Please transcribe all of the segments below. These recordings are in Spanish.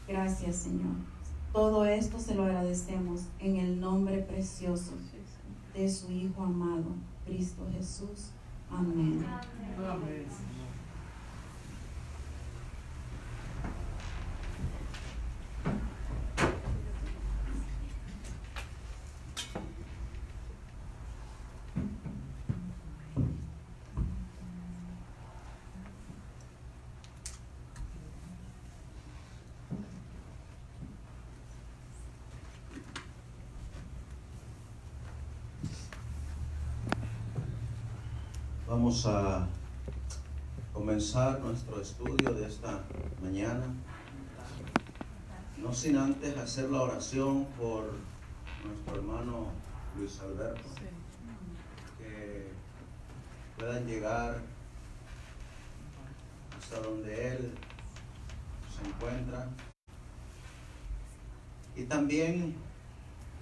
Gracias, Señor. Todo esto se lo agradecemos en el nombre precioso de su Hijo amado, Cristo Jesús. Amén. Amén. Vamos a comenzar nuestro estudio de esta mañana, no sin antes hacer la oración por nuestro hermano Luis Alberto, que puedan llegar hasta donde él se encuentra y también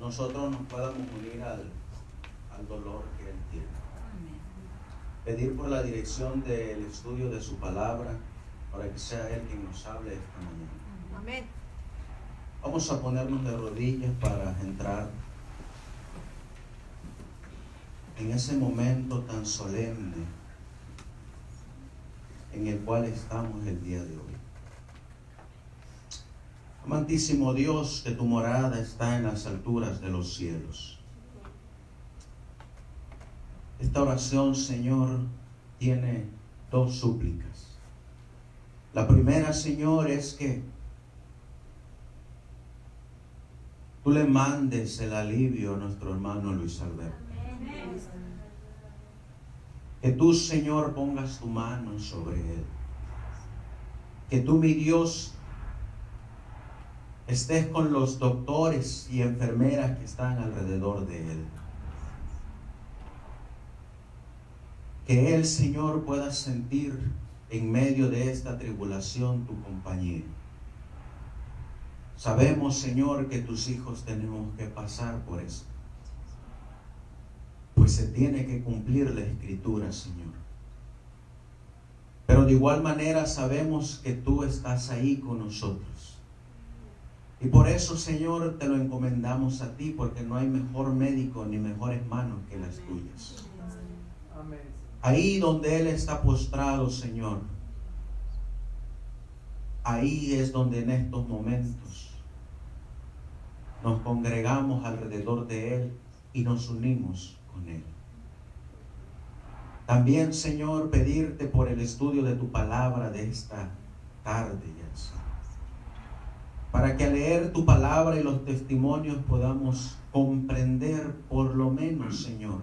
nosotros nos podamos unir al dolor que él tiene. Pedir por la dirección del estudio de su palabra, para que sea Él quien nos hable esta mañana. Amén. Vamos a ponernos de rodillas para entrar en ese momento tan solemne en el cual estamos el día de hoy. Amantísimo Dios, que tu morada está en las alturas de los cielos. Esta oración, Señor, tiene dos súplicas. La primera, Señor, es que tú le mandes el alivio a nuestro hermano Luis Alberto. Que tú, Señor, pongas tu mano sobre él. Que tú, mi Dios, estés con los doctores y enfermeras que están alrededor de él. Que él, Señor, pueda sentir en medio de esta tribulación tu compañía. Sabemos, Señor, que tus hijos tenemos que pasar por eso, pues se tiene que cumplir la Escritura, Señor. Pero de igual manera sabemos que tú estás ahí con nosotros. Y por eso, Señor, te lo encomendamos a ti, porque no hay mejor médico ni mejores manos que las tuyas. Amén. Ahí donde Él está postrado, Señor, ahí es donde en estos momentos nos congregamos alrededor de Él y nos unimos con Él. También, Señor, pedirte por el estudio de tu palabra de esta tarde, ya Señor, para que al leer tu palabra y los testimonios podamos comprender por lo menos, Señor,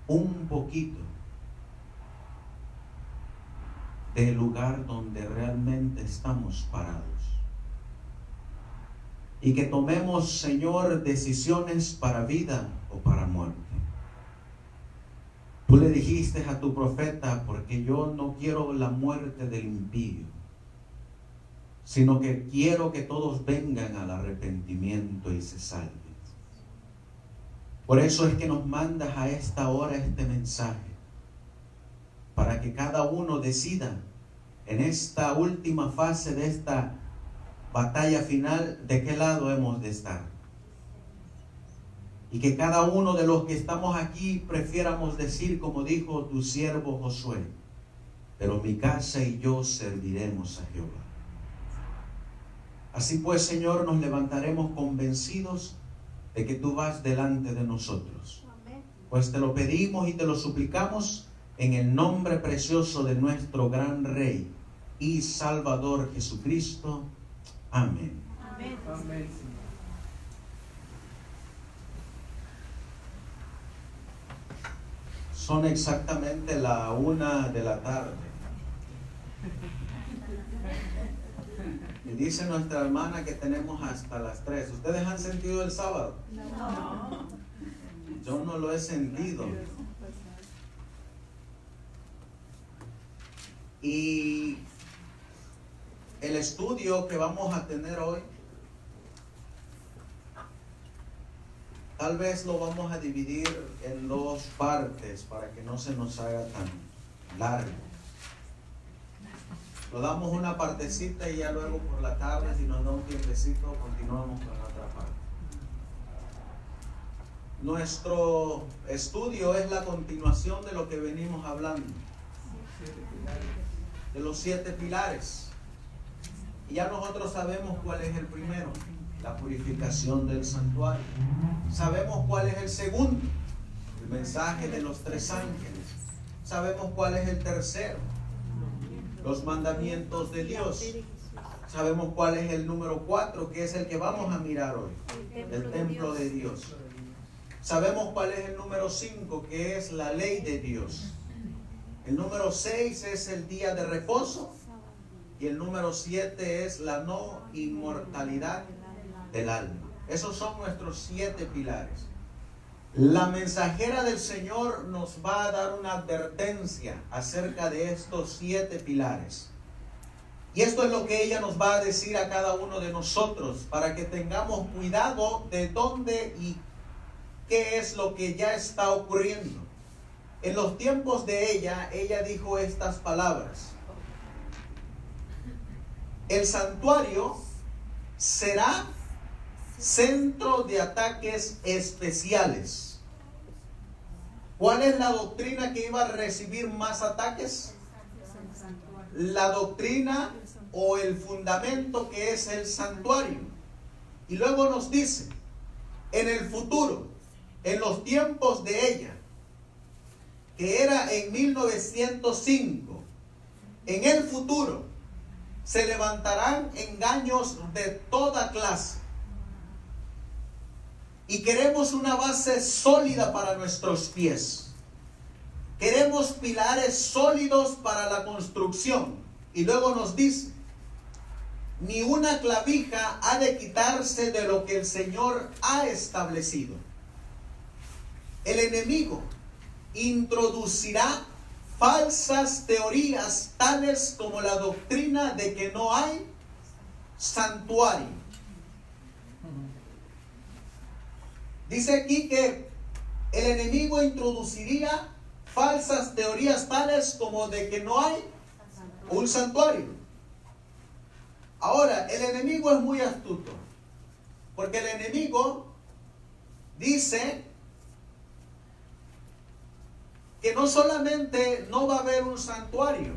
un poquito del lugar donde realmente estamos parados. Y que tomemos, Señor, decisiones para vida o para muerte. Tú le dijiste a tu profeta, porque yo no quiero la muerte del impío, sino que quiero que todos vengan al arrepentimiento y se salven. Por eso es que nos mandas a esta hora este mensaje, para que cada uno decida en esta última fase de esta batalla final de qué lado hemos de estar. Y que cada uno de los que estamos aquí prefiéramos decir como dijo tu siervo Josué: pero mi casa y yo serviremos a Jehová. Así pues, Señor, nos levantaremos convencidos de que tú vas delante de nosotros. Pues te lo pedimos y te lo suplicamos en el nombre precioso de nuestro gran Rey y Salvador Jesucristo. Amén. Amén. Amén. Son exactamente la 1 de la tarde. Y dice nuestra hermana que tenemos hasta las 3. ¿Ustedes han sentido el sábado? No. Yo no lo he sentido. Y el estudio que vamos a tener hoy, tal vez lo vamos a dividir en 2 partes para que no se nos haga tan largo. Lo damos una partecita y ya luego por la tarde, si nos da un tiempecito, continuamos con la otra parte. Nuestro estudio es la continuación de lo que venimos hablando, de los 7 pilares. Y ya nosotros sabemos cuál es el primero, la purificación del santuario. Sabemos cuál es el segundo, el mensaje de los 3 ángeles. Sabemos cuál es el tercero, los mandamientos de Dios. Sabemos cuál es el número 4, que es el que vamos a mirar hoy, el templo de Dios. Sabemos cuál es el número 5, que es la ley de Dios. El número 6 es el día de reposo. Y el número 7 es la no inmortalidad del alma. Esos son nuestros 7 pilares. La mensajera del Señor nos va a dar una advertencia acerca de estos 7 pilares. Y esto es lo que ella nos va a decir a cada uno de nosotros, para que tengamos cuidado de dónde y qué es lo que ya está ocurriendo. En los tiempos de ella dijo estas palabras: el santuario será centro de ataques especiales. ¿Cuál es la doctrina que iba a recibir más ataques? La doctrina o el fundamento que es el santuario. Y luego nos dice, en el futuro, en los tiempos de ella, que era en 1905, en el futuro, se levantarán engaños de toda clase. Y queremos una base sólida para nuestros pies. Queremos pilares sólidos para la construcción. Y luego nos dice, ni una clavija ha de quitarse de lo que el Señor ha establecido. El enemigo introducirá falsas teorías tales como la doctrina de que no hay santuario. Dice aquí que el enemigo introduciría falsas teorías tales como de que no hay un santuario. Ahora, el enemigo es muy astuto, porque el enemigo dice que no solamente no va a haber un santuario,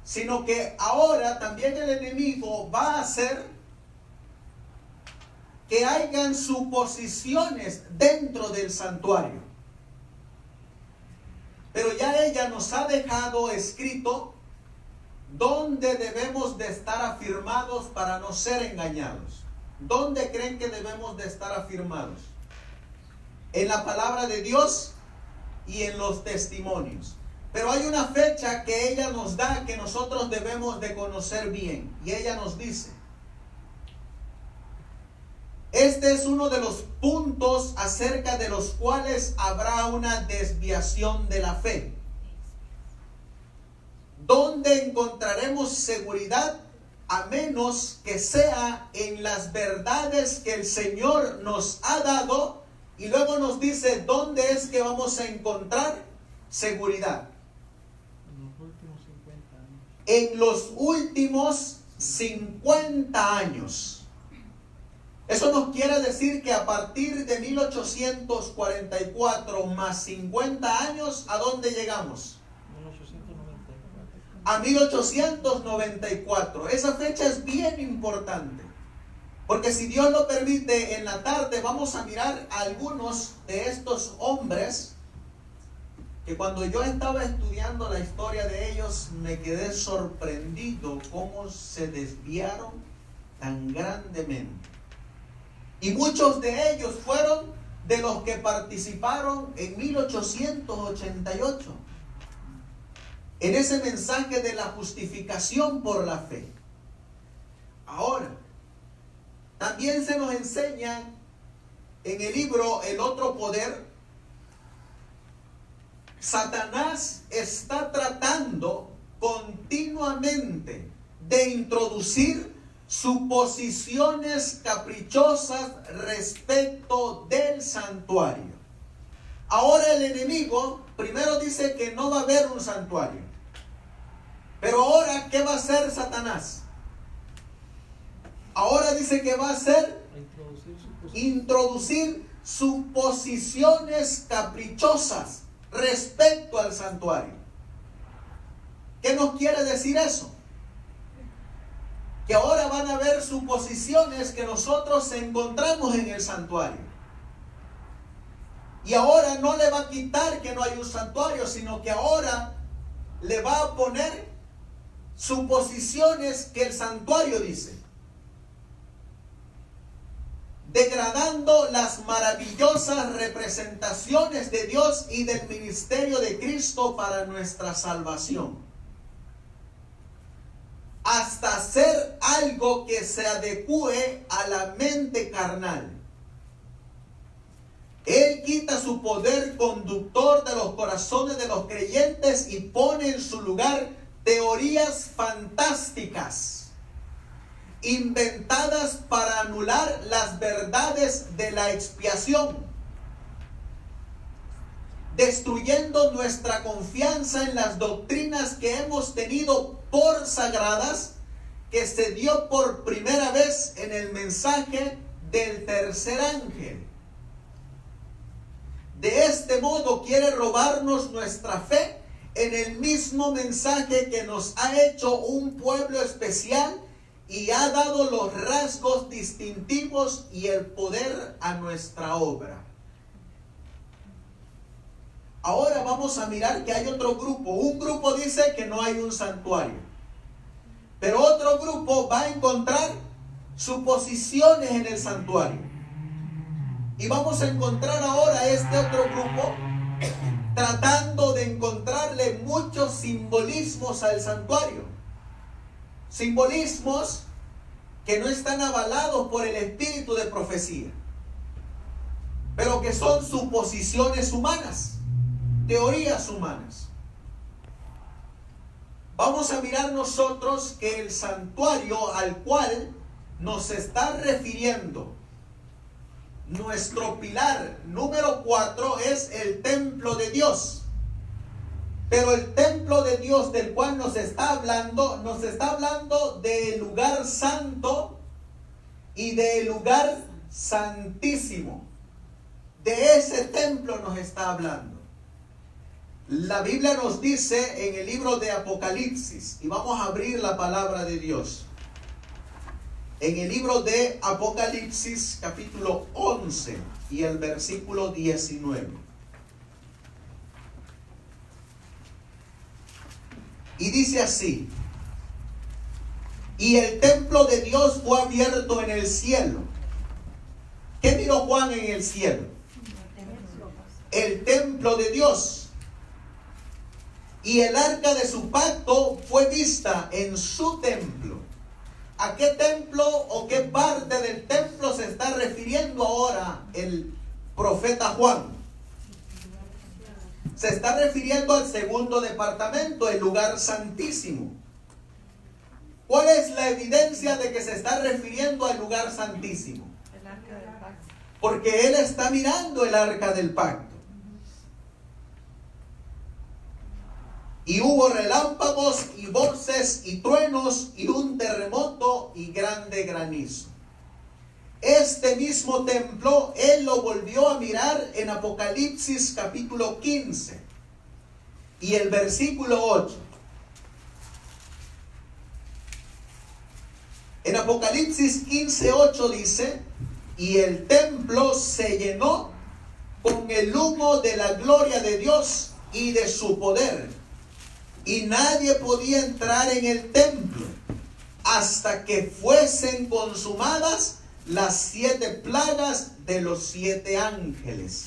sino que ahora también el enemigo va a hacer que hayan suposiciones dentro del santuario. Pero ya ella nos ha dejado escrito dónde debemos de estar afirmados para no ser engañados. ¿Dónde creen que debemos de estar afirmados? En la palabra de Dios y en los testimonios. Pero hay una fecha que ella nos da que nosotros debemos de conocer bien. Y ella nos dice, este es uno de los puntos acerca de los cuales habrá una desviación de la fe. ¿Dónde encontraremos seguridad? A menos que sea en las verdades que el Señor nos ha dado. Y luego nos dice dónde es que vamos a encontrar seguridad. En los últimos 50 años. Eso nos quiere decir que a partir de 1844 más 50 años, ¿a dónde llegamos? 1894. A 1894. Esa fecha es bien importante. Porque si Dios lo permite, en la tarde vamos a mirar a algunos de estos hombres que cuando yo estaba estudiando la historia de ellos me quedé sorprendido cómo se desviaron tan grandemente. Y muchos de ellos fueron de los que participaron en 1888 en ese mensaje de la justificación por la fe. Ahora, también se nos enseña en el libro El Otro Poder. Satanás está tratando continuamente de introducir suposiciones caprichosas respecto del santuario. Ahora el enemigo primero dice que no va a haber un santuario. Pero ahora, ¿qué va a hacer Satanás? Ahora dice que va a hacer introducir suposiciones caprichosas respecto al santuario. ¿Qué nos quiere decir eso? Que ahora van a haber suposiciones que nosotros encontramos en el santuario. Y ahora no le va a quitar que no hay un santuario, sino que ahora le va a poner suposiciones que el santuario dice, degradando las maravillosas representaciones de Dios y del ministerio de Cristo para nuestra salvación, hasta hacer algo que se adecue a la mente carnal. Él quita su poder conductor de los corazones de los creyentes y pone en su lugar teorías fantásticas, inventadas para anular las verdades de la expiación, destruyendo nuestra confianza en las doctrinas que hemos tenido por sagradas, que se dio por primera vez en el mensaje del tercer ángel. De este modo quiere robarnos nuestra fe en el mismo mensaje que nos ha hecho un pueblo especial y ha dado los rasgos distintivos y el poder a nuestra obra. Ahora vamos a mirar que hay otro grupo. Un grupo dice que no hay un santuario, pero otro grupo va a encontrar suposiciones en el santuario. Y vamos a encontrar ahora este otro grupo tratando de encontrarle muchos simbolismos al santuario. Simbolismos que no están avalados por el espíritu de profecía, pero que son suposiciones humanas, teorías humanas. Vamos a mirar nosotros que el santuario al cual nos está refiriendo nuestro pilar número 4 es el templo de Dios. Pero el templo de Dios del cual nos está hablando del lugar santo y del lugar santísimo. De ese templo nos está hablando. La Biblia nos dice en el libro de Apocalipsis, y vamos a abrir la palabra de Dios. En el libro de Apocalipsis, capítulo 11 y el versículo 19. Y dice así: y el templo de Dios fue abierto en el cielo. ¿Qué miró Juan en el cielo? El templo de Dios. Y el arca de su pacto fue vista en su templo. ¿A qué templo o qué parte del templo se está refiriendo ahora el profeta Juan? Se está refiriendo al segundo departamento, el lugar santísimo. ¿Cuál es la evidencia de que se está refiriendo al lugar santísimo? El arca del pacto. Porque él está mirando el arca del pacto. Y hubo relámpagos y voces y truenos y un terremoto y grande granizo. Este mismo templo él lo volvió a mirar en Apocalipsis capítulo 15 y el versículo 8. En Apocalipsis 15:8 dice: y el templo se llenó con el humo de la gloria de Dios y de su poder, y nadie podía entrar en el templo hasta que fuesen consumadas las 7 plagas de los 7 ángeles.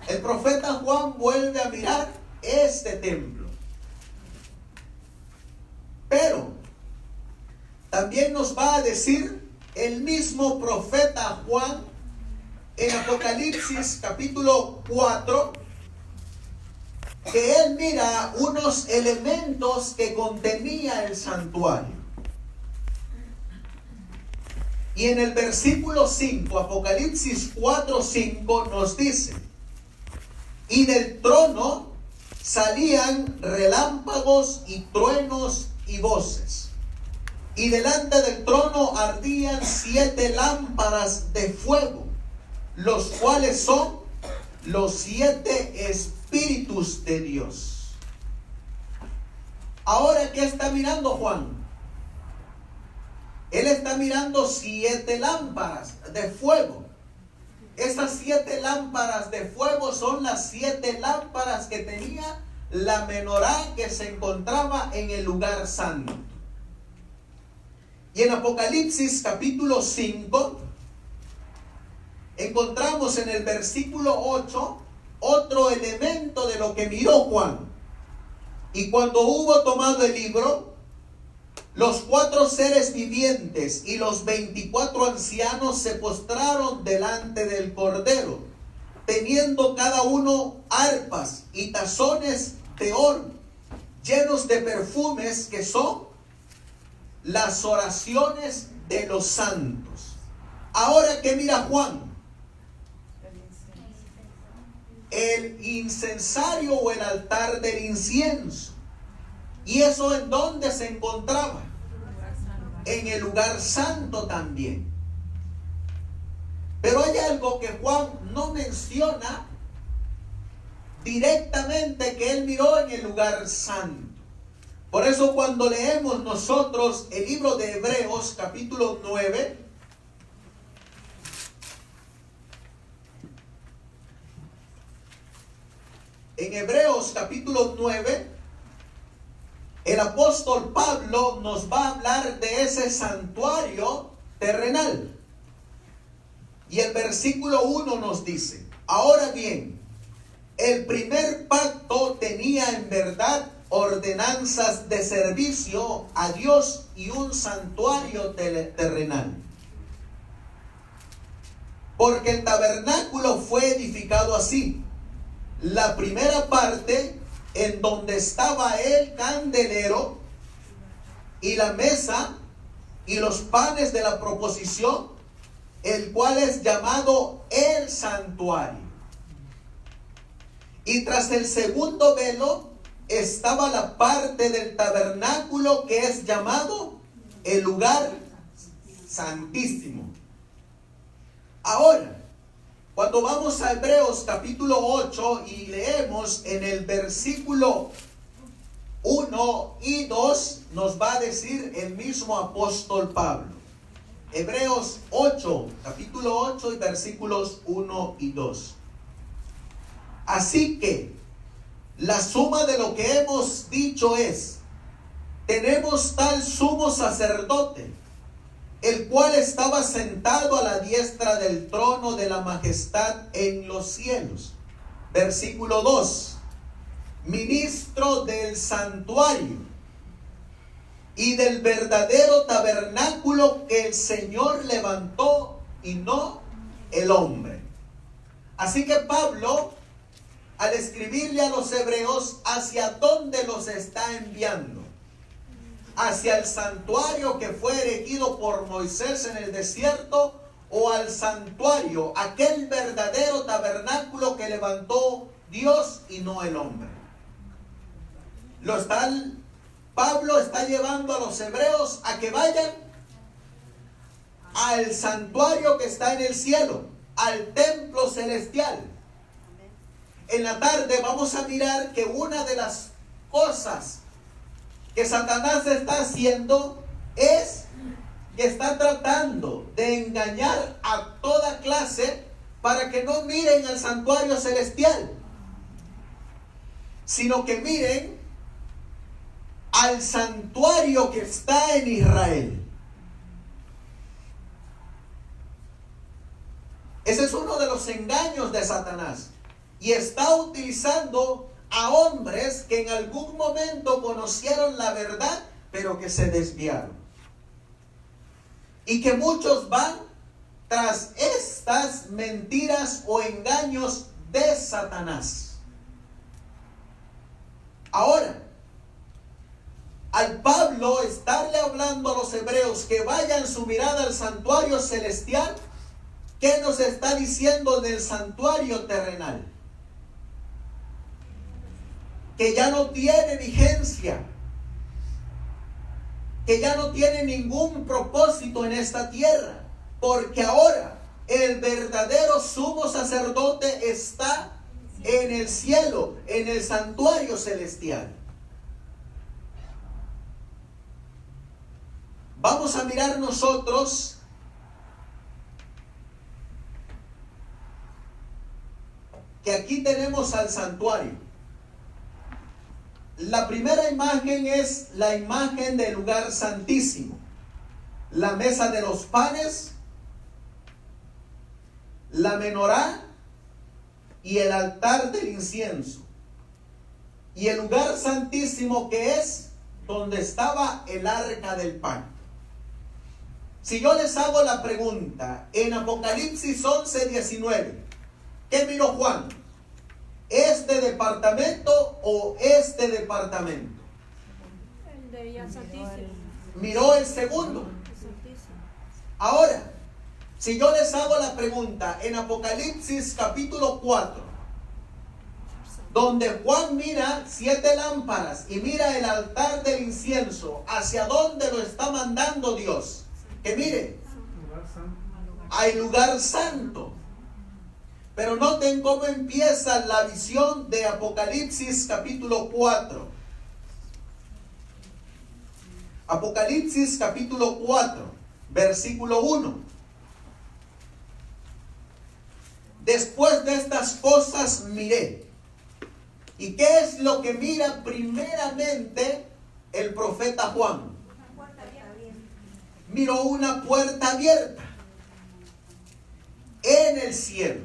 El profeta Juan vuelve a mirar este templo. Pero también nos va a decir el mismo profeta Juan en Apocalipsis capítulo 4 que él mira unos elementos que contenía el santuario. Y en el versículo 5, Apocalipsis 4:5 nos dice: y del trono salían relámpagos y truenos y voces. Y delante del trono ardían 7 lámparas de fuego, los cuales son los 7 espíritus de Dios. Ahora, ¿qué está mirando Juan? Él está mirando 7 lámparas de fuego. Esas 7 lámparas de fuego son las 7 lámparas que tenía la menorá que se encontraba en el lugar santo. Y en Apocalipsis capítulo 5 encontramos en el versículo 8 otro elemento de lo que miró Juan. Y cuando hubo tomado el libro, los 4 seres vivientes y los 24 ancianos se postraron delante del Cordero, teniendo cada uno arpas y tazones de oro, llenos de perfumes que son las oraciones de los santos. Ahora, ¿qué mira Juan? El incensario o el altar del incienso. ¿Y eso en dónde se encontraba? En el lugar santo también. Pero hay algo que Juan no menciona directamente que él miró en el lugar santo. Por eso cuando leemos nosotros el libro de Hebreos capítulo 9, en Hebreos capítulo 9, el apóstol Pablo nos va a hablar de ese santuario terrenal. Y el versículo 1 nos dice: ahora bien, el primer pacto tenía en verdad ordenanzas de servicio a Dios y un santuario terrenal. Porque el tabernáculo fue edificado así: la primera parte en donde estaba el candelero y la mesa y los panes de la proposición, el cual es llamado el santuario. Y tras el segundo velo estaba la parte del tabernáculo que es llamado el lugar santísimo. Ahora, cuando vamos a Hebreos capítulo 8 y leemos en el versículo 1 y 2, nos va a decir el mismo apóstol Pablo. Hebreos 8, capítulo 8 y versículos 1 y 2. Así que la suma de lo que hemos dicho es: tenemos tal sumo sacerdote, el cual estaba sentado a la diestra del trono de la majestad en los cielos. Versículo 2. Ministro del santuario y del verdadero tabernáculo que el Señor levantó y no el hombre. Así que Pablo, al escribirle a los hebreos, ¿hacia dónde los está enviando? ¿Hacia el santuario que fue erigido por Moisés en el desierto, o al santuario, aquel verdadero tabernáculo que levantó Dios y no el hombre? Pablo está llevando a los hebreos a que vayan al santuario que está en el cielo, al templo celestial. En la tarde vamos a mirar que una de las cosas que Satanás está haciendo es que está tratando de engañar a toda clase para que no miren al santuario celestial, sino que miren al santuario que está en Israel. Ese es uno de los engaños de Satanás. Y está utilizando a hombres que en algún momento conocieron la verdad, pero que se desviaron. Y que muchos van tras estas mentiras o engaños de Satanás. Ahora, al Pablo estarle hablando a los hebreos que vayan su mirada al santuario celestial, ¿qué nos está diciendo del santuario terrenal? que ya no tiene vigencia, que ya no tiene ningún propósito en esta tierra, porque ahora el verdadero sumo sacerdote está en el cielo, en el santuario celestial. Vamos a mirar nosotros que aquí tenemos al santuario. La primera imagen es la imagen del lugar santísimo. La mesa de los panes, la menorá y el altar del incienso. Y el lugar santísimo, que es donde estaba el arca del pacto. Si yo les hago la pregunta, en Apocalipsis 11:19, ¿qué miró Juan? ¿Este departamento o este departamento? El de ya Santísimo. Miró el segundo. Santísimo. Ahora, si yo les hago la pregunta, en Apocalipsis capítulo 4, donde Juan mira 7 lámparas y mira el altar del incienso, ¿hacia dónde lo está mandando Dios? Que mire, Lugar santo. hay lugar santo. Pero noten cómo empieza la visión de Apocalipsis capítulo 4. Apocalipsis capítulo 4, versículo 1. Después de estas cosas miré. ¿Y qué es lo que mira primeramente el profeta Juan? Miró una puerta abierta en el cielo.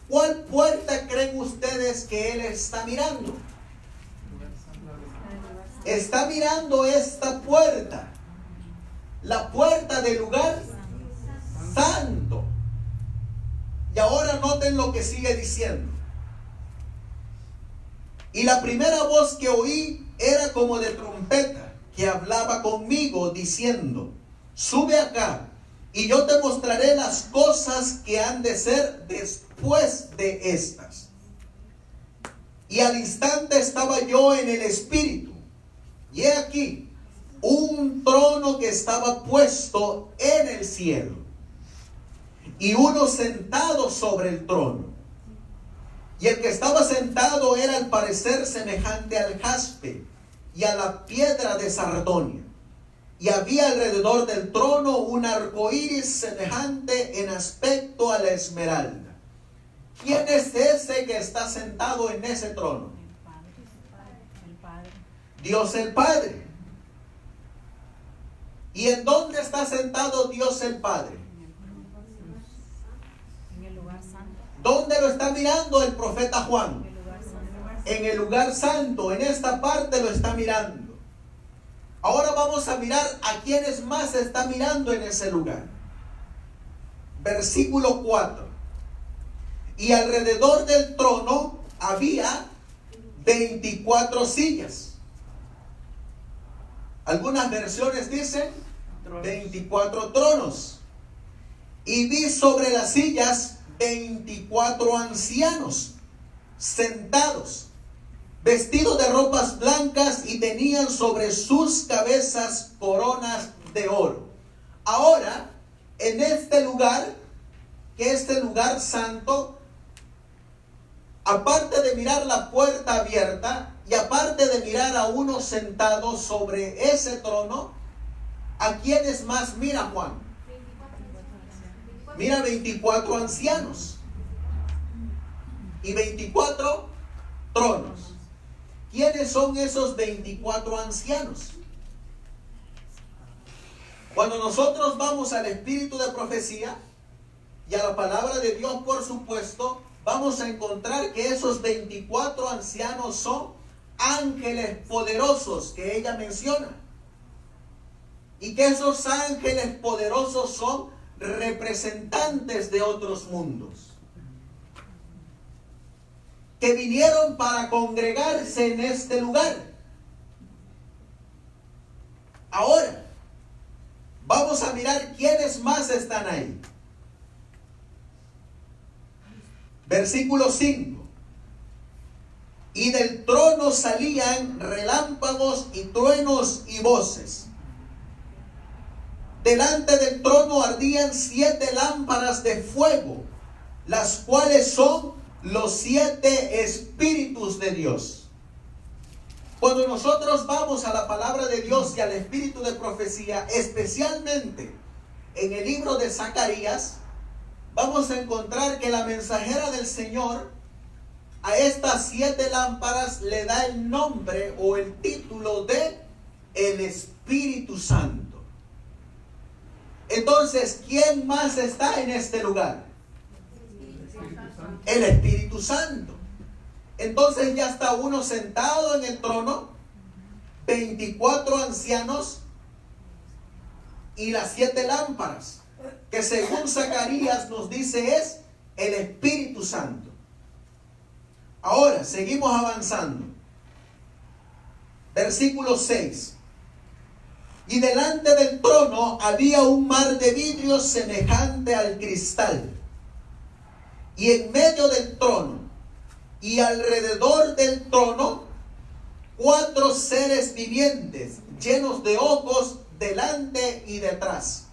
¿Cuál puerta creen ustedes que él está mirando? Lugar santo. Está mirando esta puerta, la puerta del lugar santo. Y ahora noten lo que sigue diciendo. Y la primera voz que oí era como de trompeta, que hablaba conmigo diciendo: sube acá, y yo te mostraré las cosas que han de ser después de estas. Y al instante estaba yo en el Espíritu, y he aquí un trono que estaba puesto en el cielo, y uno sentado sobre el trono. Y el que estaba sentado era al parecer semejante al jaspe y a la piedra de sardonia. Y había alrededor del trono un arco iris semejante en aspecto a la esmeralda. ¿Quién es ese que está sentado en ese trono? El Padre. Dios el Padre. ¿Y en dónde está sentado Dios el Padre? En el lugar santo. ¿Dónde lo está mirando el profeta Juan? En el lugar santo. En el lugar santo, en esta parte lo está mirando. Ahora vamos a mirar a quienes más está mirando en ese lugar. Versículo 4. Y alrededor del trono había 24 sillas. Algunas versiones dicen 24 tronos. Y vi sobre las sillas 24 ancianos sentados, vestidos de ropas blancas, y tenían sobre sus cabezas coronas de oro. Ahora, en este lugar, que es el lugar santo, aparte de mirar la puerta abierta y aparte de mirar a uno sentado sobre ese trono, ¿a quiénes más mira Juan? Mira 24 ancianos y 24 tronos. ¿Quiénes son esos 24 ancianos? Cuando nosotros vamos al espíritu de profecía y a la palabra de Dios, por supuesto, vamos a encontrar que esos 24 ancianos son ángeles poderosos que ella menciona. Y que esos ángeles poderosos son representantes de otros mundos, que vinieron para congregarse en este lugar. Ahora, vamos a mirar quiénes más están ahí. Versículo 5. Y del trono salían relámpagos y truenos y voces. Delante del trono ardían 7 lámparas de fuego, las cuales son los 7 espíritus de Dios. Cuando nosotros vamos a la palabra de Dios y al espíritu de profecía, especialmente en el libro de Zacarías, vamos a encontrar que la mensajera del Señor a estas 7 lámparas le da el nombre o el título de el Espíritu Santo. Entonces, ¿quién más está en este lugar? El Espíritu Santo. Entonces ya está uno sentado en el trono, 24 ancianos y las 7 lámparas, que según Zacarías nos dice es el Espíritu Santo. Ahora, seguimos avanzando. Versículo 6. Y delante del trono había un mar de vidrio semejante al cristal. Y en medio del trono y alrededor del trono, 4 seres vivientes llenos de ojos delante y detrás.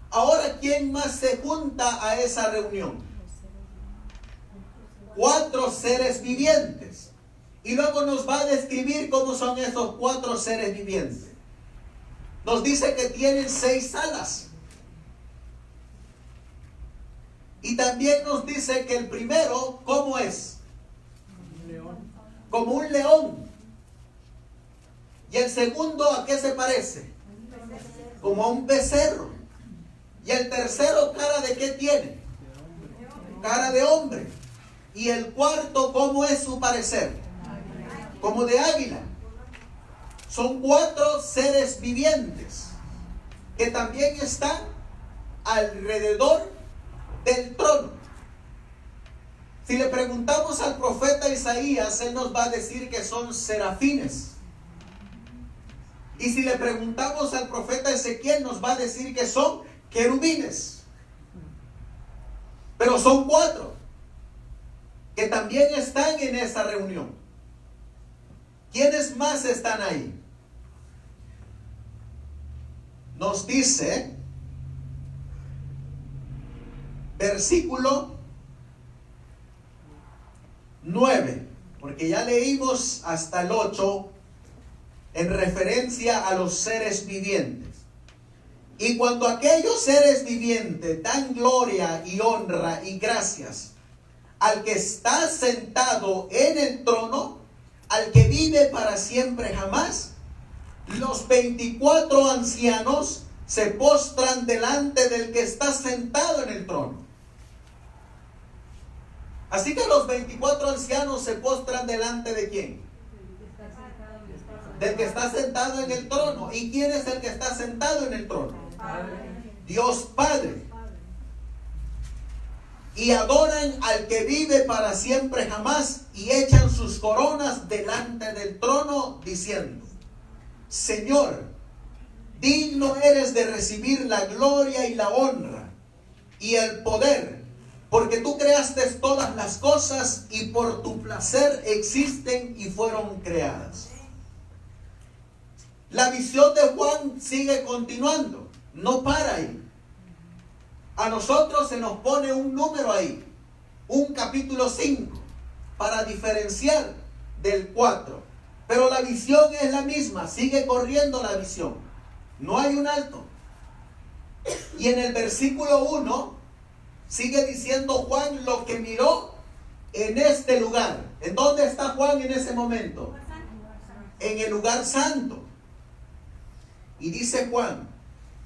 Ahora, ¿quién más se junta a esa reunión? 4 seres vivientes. Y luego nos va a describir cómo son esos 4 seres vivientes. Nos dice que tienen 6 alas. Y también nos dice que el primero, ¿cómo es? León. Como un león. Y el segundo, ¿a qué se parece? Como a un becerro. Y el tercero, ¿cara de qué tiene? Cara de hombre. Y el cuarto, ¿cómo es su parecer? Como de águila. Son 4 seres vivientes que también están alrededor del trono. Si le preguntamos al profeta Isaías, él nos va a decir que son serafines. Y si le preguntamos al profeta Ezequiel, nos va a decir que son querubines. Pero son 4 que también están en esa reunión. ¿Quiénes más están ahí? Nos dice, versículo 9, porque ya leímos hasta el 8 en referencia a los seres vivientes. Y cuando aquellos seres vivientes dan gloria y honra y gracias al que está sentado en el trono, al que vive para siempre jamás, los 24 ancianos se postran delante del que está sentado en el trono. Así que los 24 ancianos se postran delante de ¿quién? Del que está sentado en el trono. ¿Y quién es el que está sentado en el trono? Dios Padre. Y adoran al que vive para siempre jamás y echan sus coronas delante del trono diciendo: Señor, digno eres de recibir la gloria y la honra y el poder, porque tú creaste todas las cosas y por tu placer existen y fueron creadas. La visión de Juan sigue continuando, no para ahí. A nosotros se nos pone un número ahí, un capítulo 5, para diferenciar del 4. Pero la visión es la misma, sigue corriendo la visión. No hay un alto. Y en el versículo 1 sigue diciendo Juan lo que miró en este lugar. ¿En dónde está Juan en ese momento? En el lugar santo. Y dice Juan: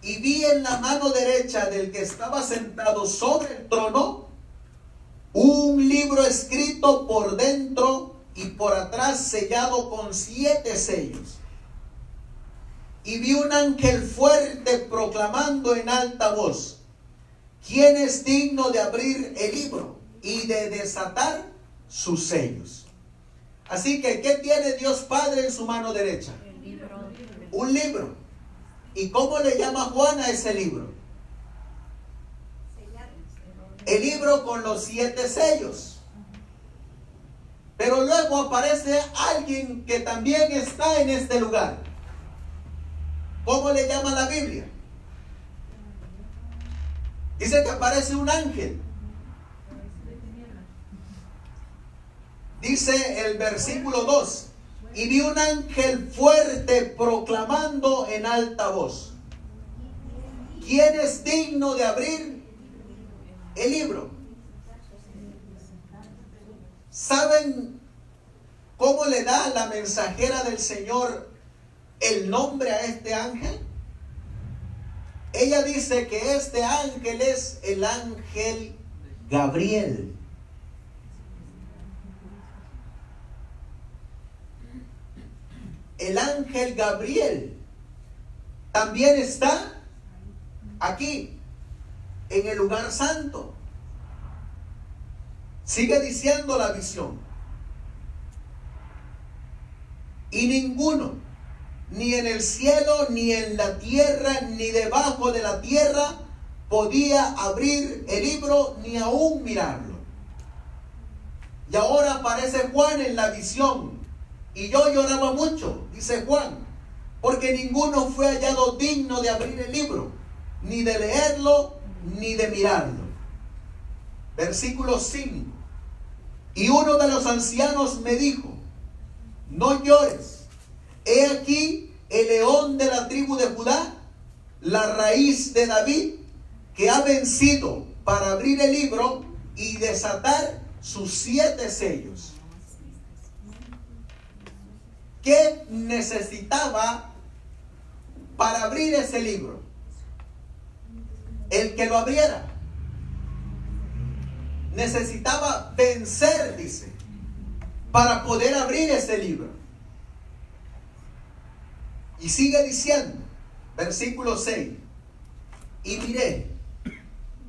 y vi en la mano derecha del que estaba sentado sobre el trono un libro escrito por dentro y por atrás sellado con 7 sellos. Y vi un ángel fuerte proclamando en alta voz: ¿quién es digno de abrir el libro y de desatar sus sellos? Así que, ¿qué tiene Dios Padre en su mano derecha? Un libro. ¿Y cómo le llama Juan a ese libro? El libro con los 7 sellos. Pero luego aparece alguien que también está en este lugar. ¿Cómo le llama la Biblia? Dice que aparece un ángel. Dice el versículo 2: y vi un ángel fuerte proclamando en alta voz: ¿quién es digno de abrir el libro? ¿Saben cómo le da la mensajera del Señor el nombre a este ángel? Ella dice que este ángel es el ángel Gabriel. El ángel Gabriel también está aquí, en el lugar santo. Sigue diciendo la visión: y ninguno, ni en el cielo, ni en la tierra, ni debajo de la tierra, podía abrir el libro, ni aún mirarlo. Y ahora aparece Juan en la visión: y yo lloraba mucho, dice Juan, porque ninguno fue hallado digno de abrir el libro, ni de leerlo, ni de mirarlo. Versículo 5: y uno de los ancianos me dijo: no llores, he aquí el león de la tribu de Judá, la raíz de David, que ha vencido para abrir el libro y desatar sus 7 sellos. ¿Qué necesitaba para abrir ese libro? El que lo abriera. Necesitaba vencer, dice, para poder abrir ese libro. Y sigue diciendo, versículo 6: y miré,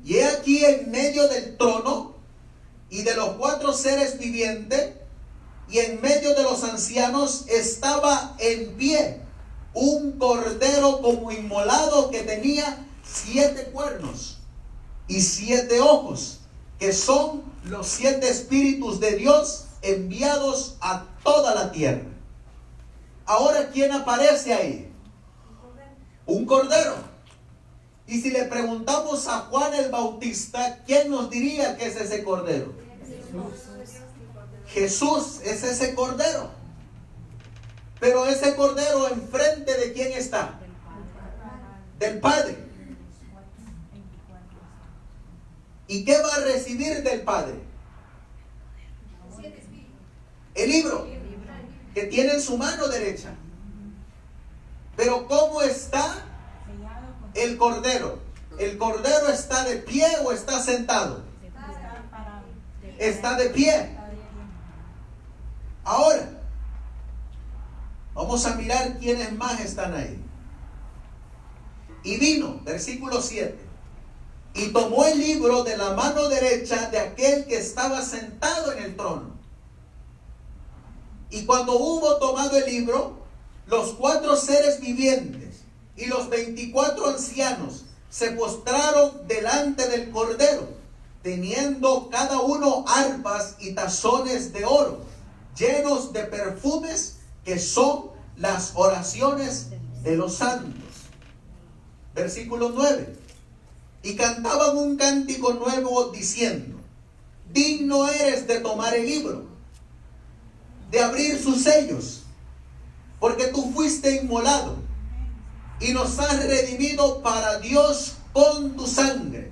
y he aquí en medio del trono y de los 4 seres vivientes, y en medio de los ancianos estaba en pie un cordero como inmolado, que tenía 7 cuernos y 7 ojos, que son los 7 espíritus de Dios enviados a toda la tierra. Ahora, ¿quién aparece ahí? Un cordero. Y si le preguntamos a Juan el Bautista, ¿quién nos diría que es ese cordero? Jesús es ese cordero. Pero ese cordero, ¿enfrente de quién está? Del Padre. ¿Y qué va a recibir del Padre? El libro que tiene en su mano derecha. Pero ¿cómo está el cordero? ¿El cordero está de pie o está sentado? Está de pie. Ahora, vamos a mirar quiénes más están ahí. Y vino, versículo 7, y tomó el libro de la mano derecha de aquel que estaba sentado en el trono. Y cuando hubo tomado el libro, los 4 seres vivientes y los 24 ancianos se postraron delante del cordero, teniendo cada uno arpas y tazones de oro, llenos de perfumes, que son las oraciones de los santos. Versículo 9: y cantaban un cántico nuevo diciendo: digno eres de tomar el libro, de abrir sus sellos, porque tú fuiste inmolado y nos has redimido para Dios con tu sangre,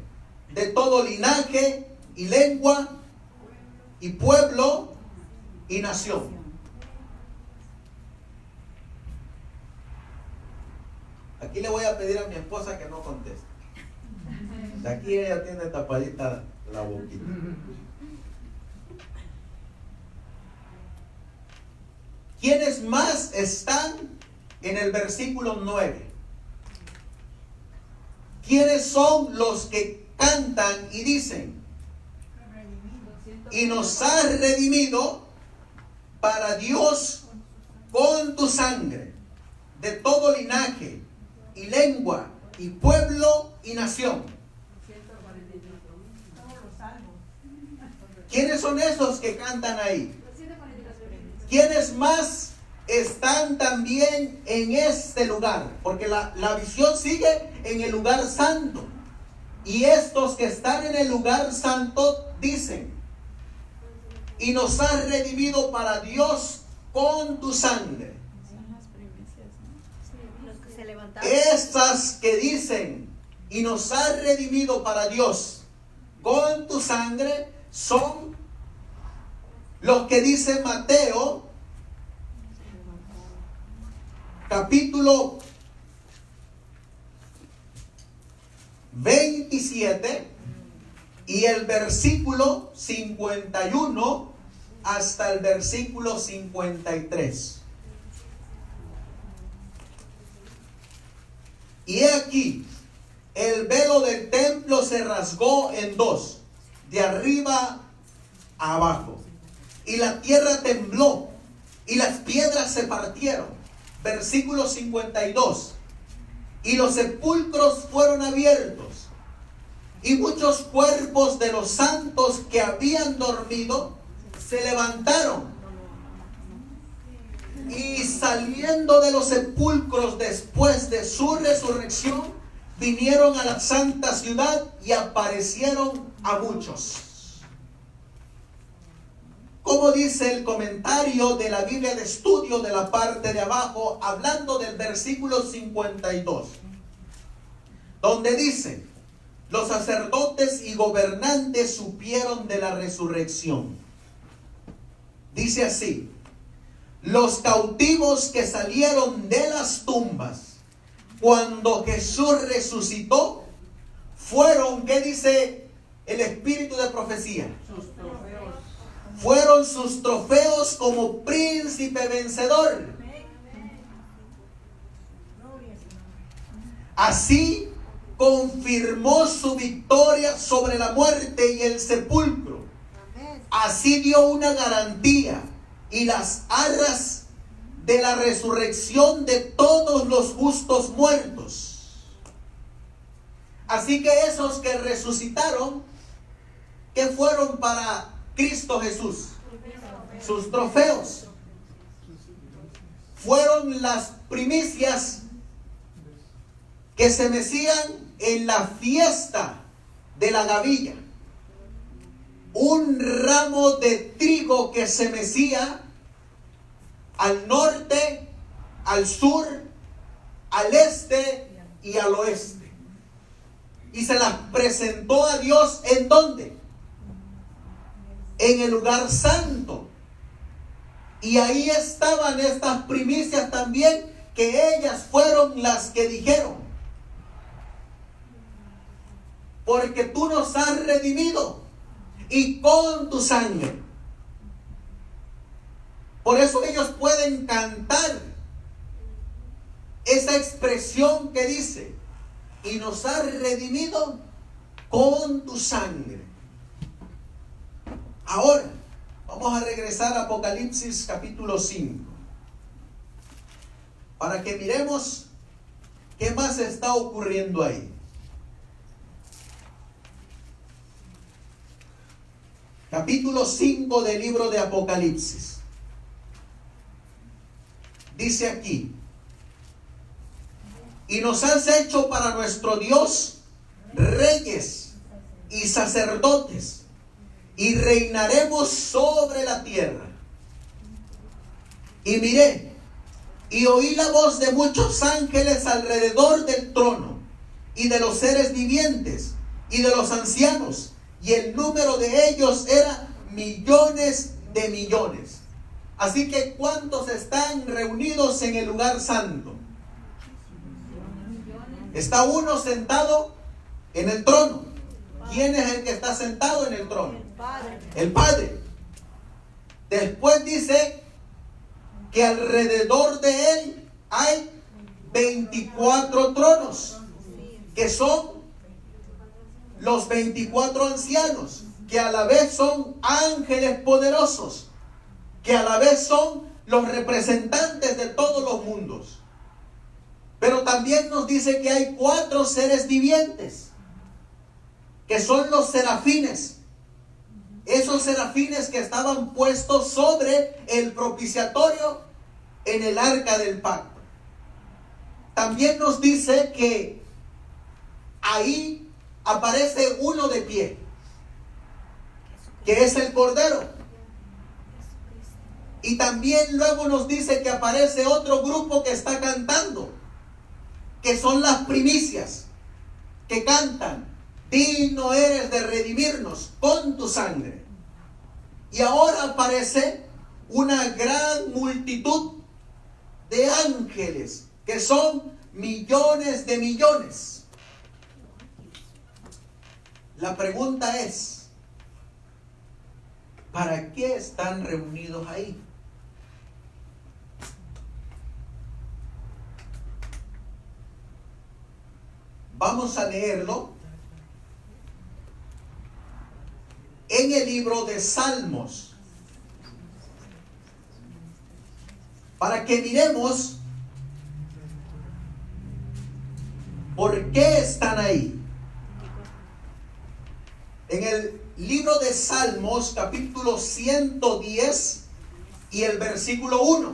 de todo linaje y lengua y pueblo y nación. Aquí le voy a pedir a mi esposa que no conteste. De aquí ella tiene tapadita la boquita. ¿Quiénes más están en el versículo 9? ¿Quiénes son los que cantan y dicen: y nos has redimido para Dios con tu sangre, de todo linaje y lengua y pueblo y nación? ¿Quiénes son esos que cantan ahí? ¿quiénes más están también en este lugar? Porque la visión sigue en el lugar santo. Y estos que están en el lugar santo dicen: y nos has redimido para Dios con tu sangre. Son las primicias, ¿no? Los que se levantaron. Estas que dicen: y nos has redimido para Dios con tu sangre, son los que dice Mateo capítulo 27 y el versículo 51 hasta el versículo 53. Y he aquí, el velo del templo se rasgó en dos, de arriba a abajo, y la tierra tembló, y las piedras se partieron. Versículo 52. Y los sepulcros fueron abiertos, y muchos cuerpos de los santos que habían dormido se levantaron, y saliendo de los sepulcros después de su resurrección, vinieron a la santa ciudad y aparecieron a muchos. Como dice el comentario de la Biblia de estudio de la parte de abajo, hablando del versículo 52, donde dice: los sacerdotes y gobernantes supieron de la resurrección. Dice así: los cautivos que salieron de las tumbas cuando Jesús resucitó fueron, ¿qué dice el espíritu de profecía? Sus trofeos. Fueron sus trofeos como príncipe vencedor. Así confirmó su victoria sobre la muerte y el sepulcro. Así dio una garantía y las arras de la resurrección de todos los justos muertos. Así que esos que resucitaron, que fueron para Cristo Jesús, sus trofeos, fueron las primicias que se mecían en la fiesta de la gavilla. Un ramo de trigo que se mecía al norte, al sur, al este y al oeste. Y se las presentó a Dios, ¿en dónde? En el lugar santo. Y ahí estaban estas primicias también, que ellas fueron las que dijeron: porque tú nos has redimido y con tu sangre. Por eso ellos pueden cantar esa expresión que dice: y nos has redimido con tu sangre. Ahora, vamos a regresar a Apocalipsis capítulo 5, para que miremos qué más está ocurriendo ahí. Capítulo 5 del libro de Apocalipsis. Dice aquí: y nos has hecho para nuestro Dios reyes y sacerdotes, y reinaremos sobre la tierra. Y miré, y oí la voz de muchos ángeles alrededor del trono, y de los seres vivientes, y de los ancianos, y el número de ellos era millones de millones. Así que ¿cuántos están reunidos en el lugar santo? Está uno sentado en el trono. ¿Quién es el que está sentado en el trono? El Padre. El Padre. Después dice que alrededor de él hay 24 tronos, que son los 24 ancianos, que a la vez son ángeles poderosos, que a la vez son los representantes de todos los mundos. Pero también nos dice que hay 4 seres vivientes, que son los serafines. esos serafines que estaban puestos sobre el propiciatorio en el arca del pacto. También nos dice que ahí aparece uno de pie, que es el Cordero. Y también luego nos dice que aparece otro grupo que está cantando, que son las primicias, que cantan: digno eres de redimirnos con tu sangre. Y ahora aparece una gran multitud de ángeles, que son millones de millones. La pregunta es, ¿para qué están reunidos ahí? Vamos a leerlo en el libro de Salmos, para que miremos por qué están ahí. En el libro de Salmos, capítulo 110 y el versículo 1.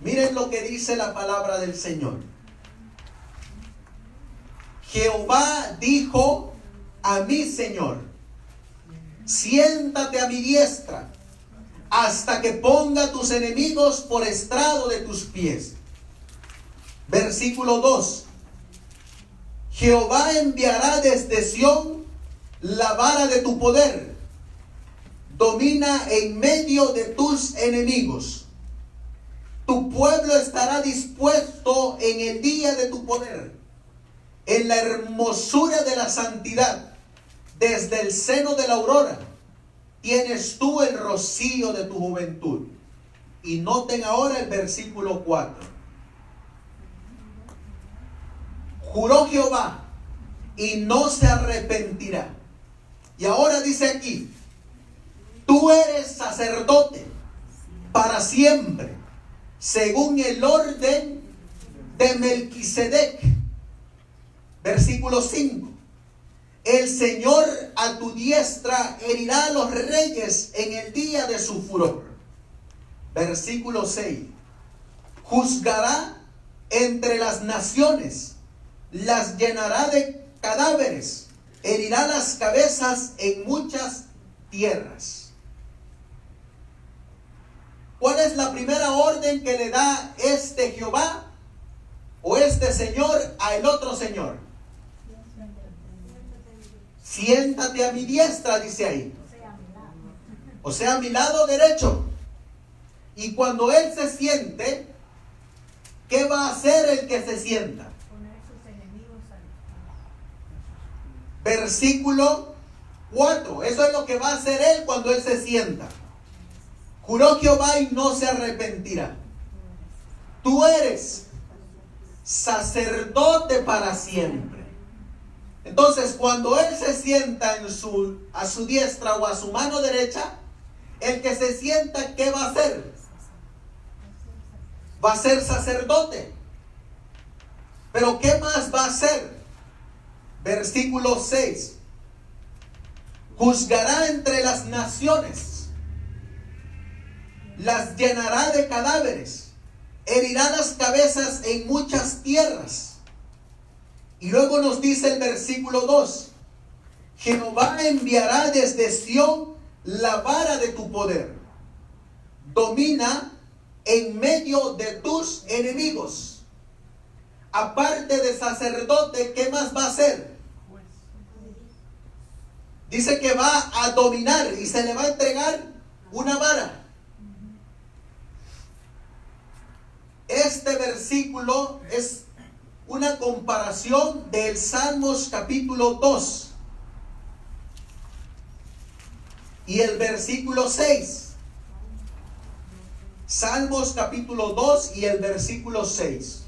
Miren lo que dice la palabra del Señor. Jehová dijo a mi Señor: siéntate a mi diestra, hasta que ponga tus enemigos por estrado de tus pies. Versículo 2. Jehová enviará desde Sión la vara de tu poder. Domina en medio de tus enemigos. Tu pueblo estará dispuesto en el día de tu poder. En la hermosura de la santidad, desde el seno de la aurora, tienes tú el rocío de tu juventud. Y noten ahora el versículo 4. Juró Jehová y no se arrepentirá. Y ahora dice aquí: tú eres sacerdote para siempre, según el orden de Melquisedec. Versículo 5. El Señor a tu diestra herirá a los reyes en el día de su furor. Versículo 6. Juzgará entre las naciones, las llenará de cadáveres, herirá las cabezas en muchas tierras. ¿Cuál es la primera orden que le da este Jehová o este Señor a el otro Señor? Siéntate a mi diestra, dice ahí. O sea, a mi lado derecho. Y cuando Él se siente, ¿qué va a hacer el que se sienta? Versículo 4. Eso es lo que va a hacer Él cuando Él se sienta. Juró Jehová y no se arrepentirá. Tú eres sacerdote para siempre. Entonces, cuando Él se sienta a su diestra o a su mano derecha, el que se sienta, ¿qué va a hacer? Va a ser sacerdote. Pero ¿qué más va a hacer? Versículo 6. Juzgará entre las naciones, las llenará de cadáveres, herirá las cabezas en muchas tierras. Y luego nos dice el versículo 2. Jehová enviará desde Sión la vara de tu poder. Domina en medio de tus enemigos. Aparte de sacerdote, ¿qué más va a hacer? Dice que va a dominar y se le va a entregar una vara. Este versículo es una comparación del Salmos capítulo 2 y el versículo 6. Salmos capítulo 2 y el versículo 6.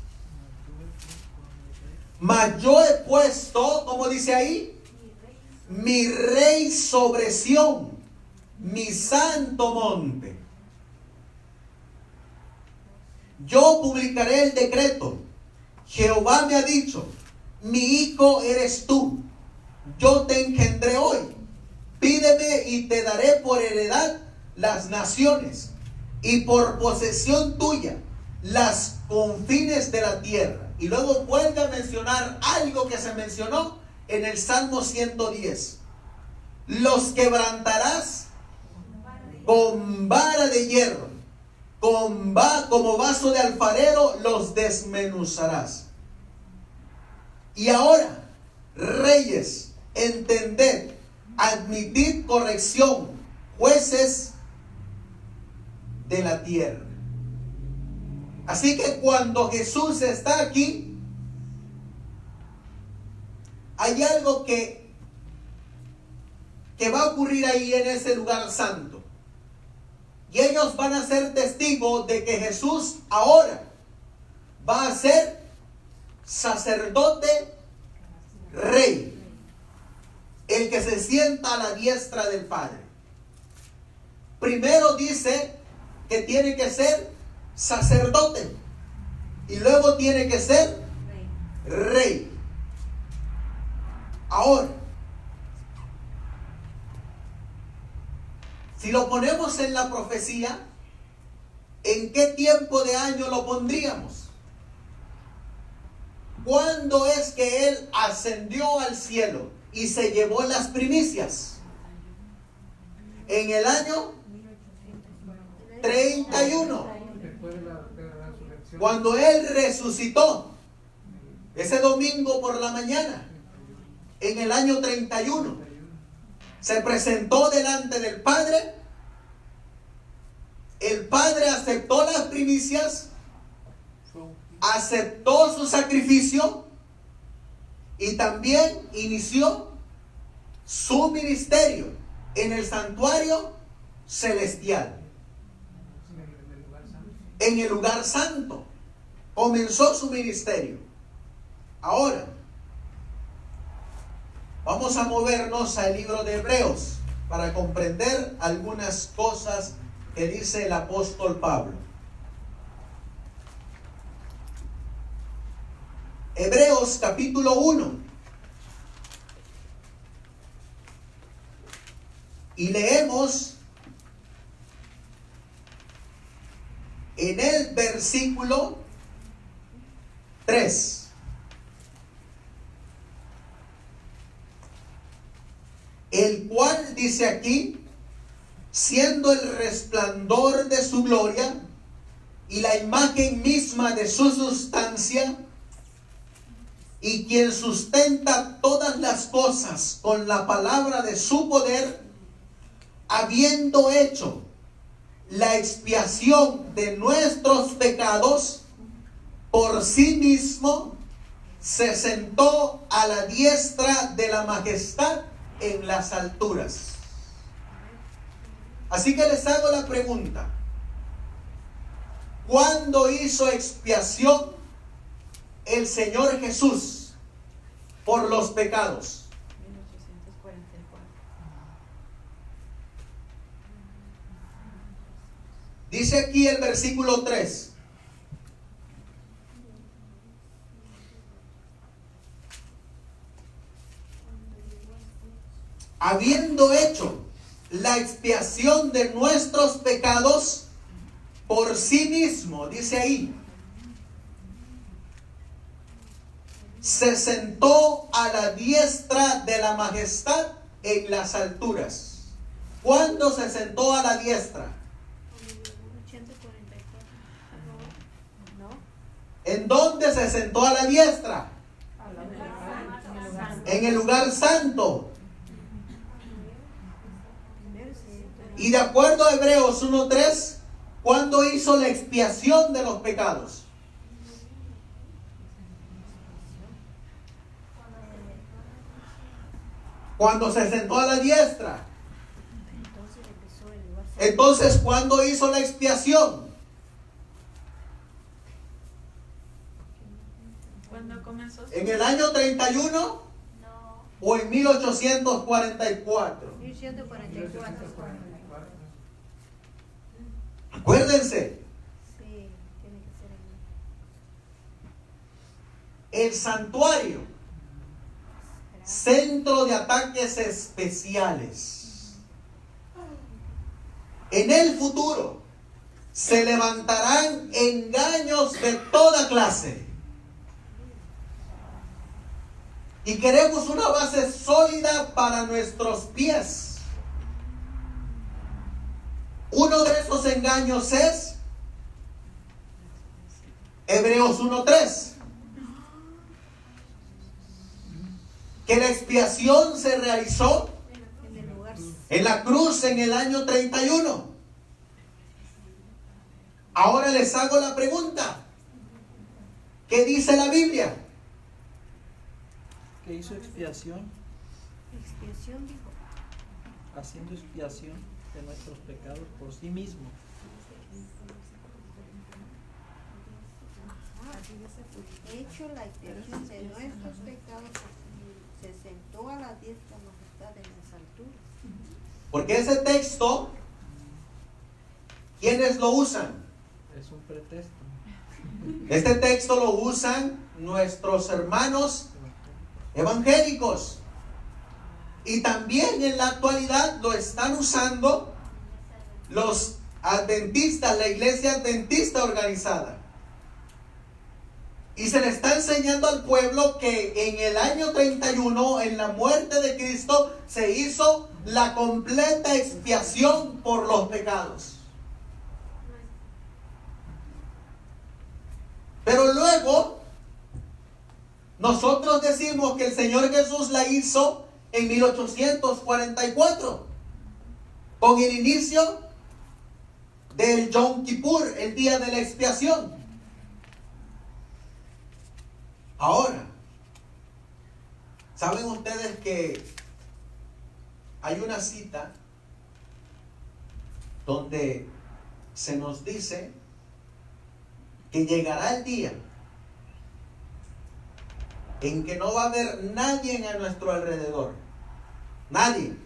Mas yo he puesto, como dice ahí, mi rey sobre Sión, mi santo monte. Yo publicaré el decreto. Jehová me ha dicho: mi hijo eres tú, yo te engendré hoy. Pídeme y te daré por heredad las naciones y por posesión tuya las confines de la tierra. Y luego vuelve a mencionar algo que se mencionó en el Salmo 110. Los quebrantarás con vara de hierro, como vaso de alfarero los desmenuzarás. Y ahora, reyes, entended, admitid corrección, jueces de la tierra. Así que cuando Jesús está aquí, hay algo que va a ocurrir ahí en ese lugar santo. Y ellos van a ser testigos de que Jesús ahora va a ser sacerdote, rey, el que se sienta a la diestra del Padre. Primero dice que tiene que ser sacerdote y luego tiene que ser rey. Ahora, si lo ponemos en la profecía, ¿en qué tiempo de año lo pondríamos? ¿Cuándo es que Él ascendió al cielo y se llevó las primicias? En el año 31. Después de la resurrección. Cuando Él resucitó, ese domingo por la mañana, en el año 31, se presentó delante del Padre. El Padre aceptó las primicias, aceptó su sacrificio y también inició su ministerio en el santuario celestial. En el lugar santo comenzó su ministerio. Ahora vamos a movernos al libro de Hebreos para comprender algunas cosas que dice el apóstol Pablo. Hebreos capítulo 1. Y leemos en el versículo 3. El cual dice aquí, siendo el resplandor de su gloria y la imagen misma de su sustancia, y quien sustenta todas las cosas con la palabra de su poder, habiendo hecho la expiación de nuestros pecados, por sí mismo se sentó a la diestra de la majestad en las alturas. Así que les hago la pregunta: ¿cuándo hizo expiación el Señor Jesús por los pecados? 1844. Dice aquí el versículo 3. Habiendo hecho la expiación de nuestros pecados por sí mismo, dice ahí, se sentó a la diestra de la majestad en las alturas. ¿Cuándo se sentó a la diestra? 844. No. ¿En dónde se sentó a la diestra? En el lugar santo. Y de acuerdo a Hebreos 1:3, ¿cuándo hizo la expiación de los pecados? Cuando se sentó a la diestra. Entonces, ¿cuándo hizo la expiación? ¿Cuándo comenzó? ¿En el año 31 o en 1844? 1144. Acuérdense, Sí, tiene que ser el santuario, centro de ataques especiales. en el futuro se levantarán engaños de toda clase. Y queremos una base sólida para nuestros pies. Uno de esos engaños es Hebreos 1:3. Que la expiación se realizó En el lugar. en la cruz en el año 31. Ahora les hago la pregunta. ¿Qué dice la Biblia? Que hizo expiación, Expiación, dijo. haciendo expiación de nuestros pecados por sí mismo. Hecho la expiación de nuestros pecados, se sentó a la diestra majestad en las alturas. Porque ese texto, ¿quiénes lo usan? Es un pretexto. Este texto lo usan nuestros hermanos evangélicos. Y también en la actualidad lo están usando los adventistas, la iglesia adventista organizada. Y se le está enseñando al pueblo que en el año 31, en la muerte de Cristo, se hizo la completa expiación por los pecados. Pero luego, nosotros decimos que el Señor Jesús la hizo en 1844, con el inicio del Yom Kippur, el día de la expiación. Ahora, ¿saben ustedes que hay una cita donde se nos dice que llegará el día en que no va a haber nadie a nuestro alrededor, nadie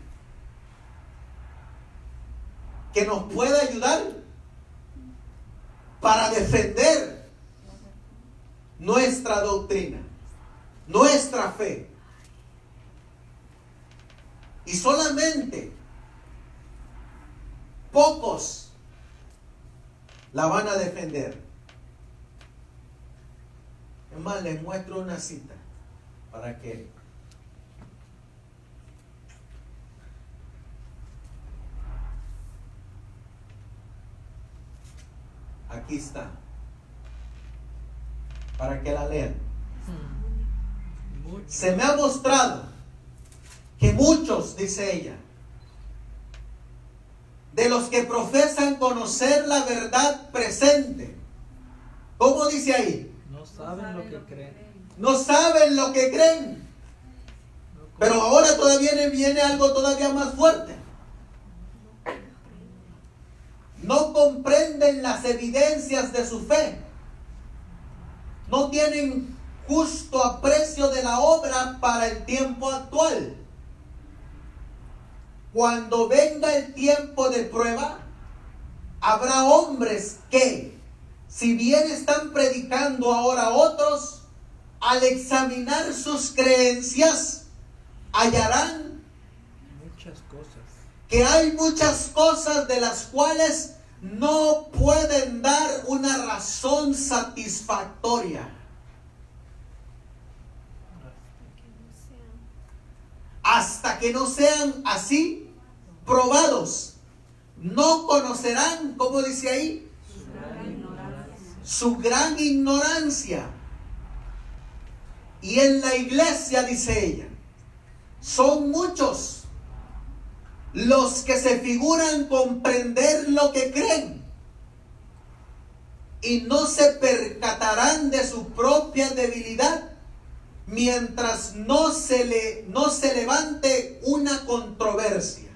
que nos pueda ayudar para defender nuestra doctrina, nuestra fe? Y solamente pocos la van a defender. Es más, les muestro una cita para que aquí está, para que la lean. Se me ha mostrado que muchos, dice ella, de los que profesan conocer la verdad presente, ¿cómo dice ahí? No saben lo que creen. No saben lo que creen. Pero ahora todavía viene algo todavía más fuerte. No comprenden las evidencias de su fe. No tienen justo aprecio de la obra para el tiempo actual. Cuando venga el tiempo de prueba, habrá hombres que, si bien están predicando ahora a otros, al examinar sus creencias, hallarán Muchas cosas. que hay muchas cosas de las cuales no pueden dar una razón satisfactoria. Hasta que no sean así probados, no conocerán, ¿cómo dice ahí? Su gran ignorancia. Y en la iglesia, dice ella, son muchos los que se figuran comprender lo que creen y no se percatarán de su propia debilidad mientras no se levante una controversia.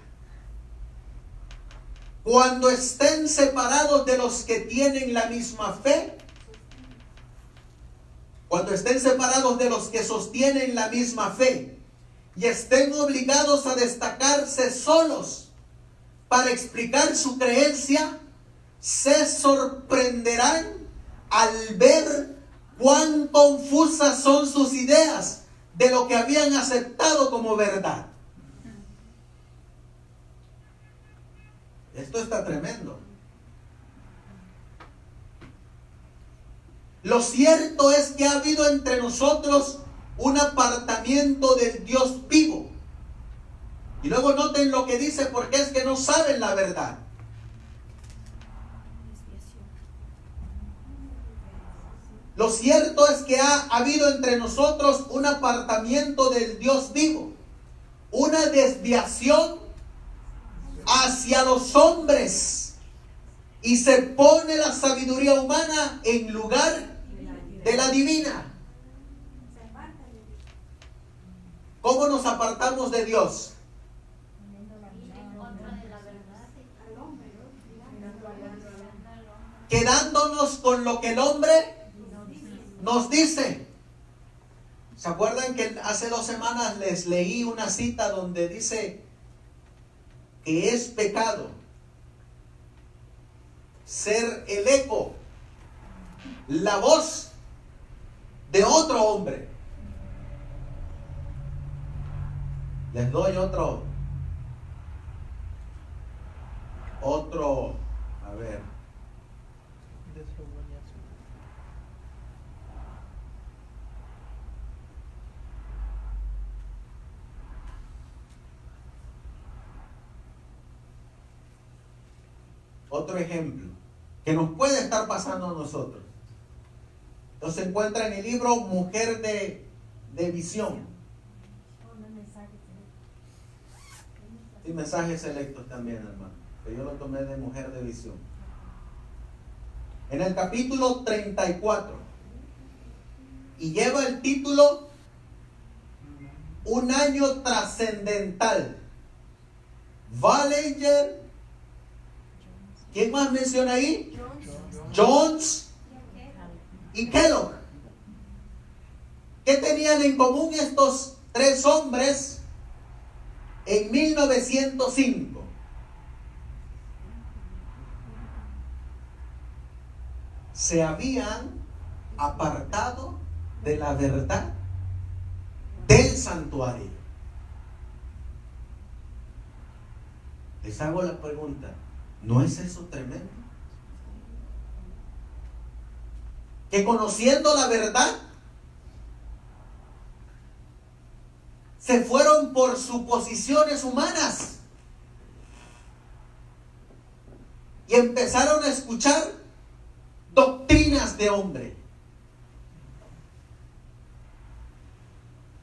Cuando estén separados de los que tienen la misma fe, cuando estén separados de los que sostienen la misma fe y estén obligados a destacarse solos para explicar su creencia, se sorprenderán al ver cuán confusas son sus ideas de lo que habían aceptado como verdad. Esto está tremendo. Lo cierto es que ha habido entre nosotros un apartamiento del Dios vivo. Y luego noten lo que dice, porque es que no saben la verdad. Lo cierto es que ha habido entre nosotros un apartamiento del Dios vivo, una desviación hacia los hombres, y se pone la sabiduría humana en lugar de la divina. ¿Cómo nos apartamos de Dios? Quedándonos con lo que el hombre nos dice. ¿Se acuerdan que hace 2 semanas les leí una cita donde dice que es pecado ser el eco, la voz de otro hombre? Les doy otro, a ver. Otro ejemplo que nos puede estar pasando a nosotros. Entonces se encuentra en el libro Mujer de Visión. Y mensajes selectos también, hermano. Que yo lo tomé de Mujer de Visión. En el capítulo 34. Y lleva el título Un año trascendental. Ballinger. ¿Quién más menciona ahí? Jones y Kellogg. ¿Qué tenían en común estos 3 hombres en 1905? Se habían apartado de la verdad del santuario. Les hago la pregunta, ¿no es eso tremendo? Que conociendo la verdad, se fueron por suposiciones humanas y empezaron a escuchar doctrinas de hombre.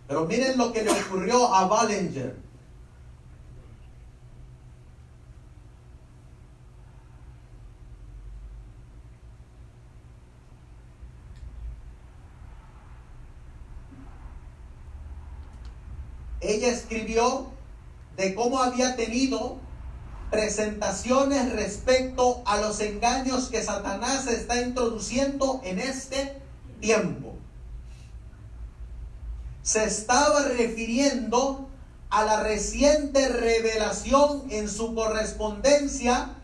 Pero miren lo que le ocurrió a Ballinger. Ella escribió de cómo había tenido presentaciones respecto a los engaños que Satanás está introduciendo en este tiempo. Se estaba refiriendo a la reciente revelación en su correspondencia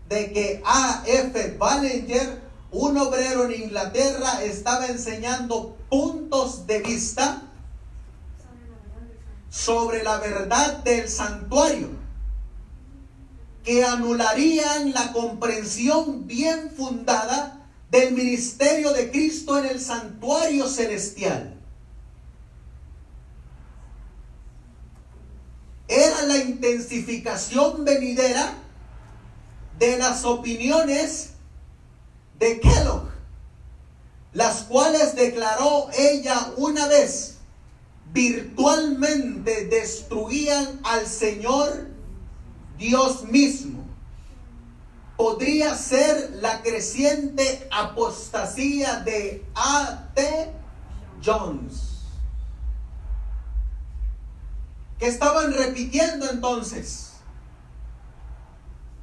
de que A.F. Ballinger, un obrero en Inglaterra, estaba enseñando puntos de vista sobre la verdad del santuario que anularían la comprensión bien fundada del ministerio de Cristo en el santuario celestial. Era la intensificación venidera de las opiniones de Kellogg, las cuales declaró ella una vez virtualmente destruían al Señor Dios mismo. Podría ser la creciente apostasía de A.T. Jones. ¿Qué estaban repitiendo entonces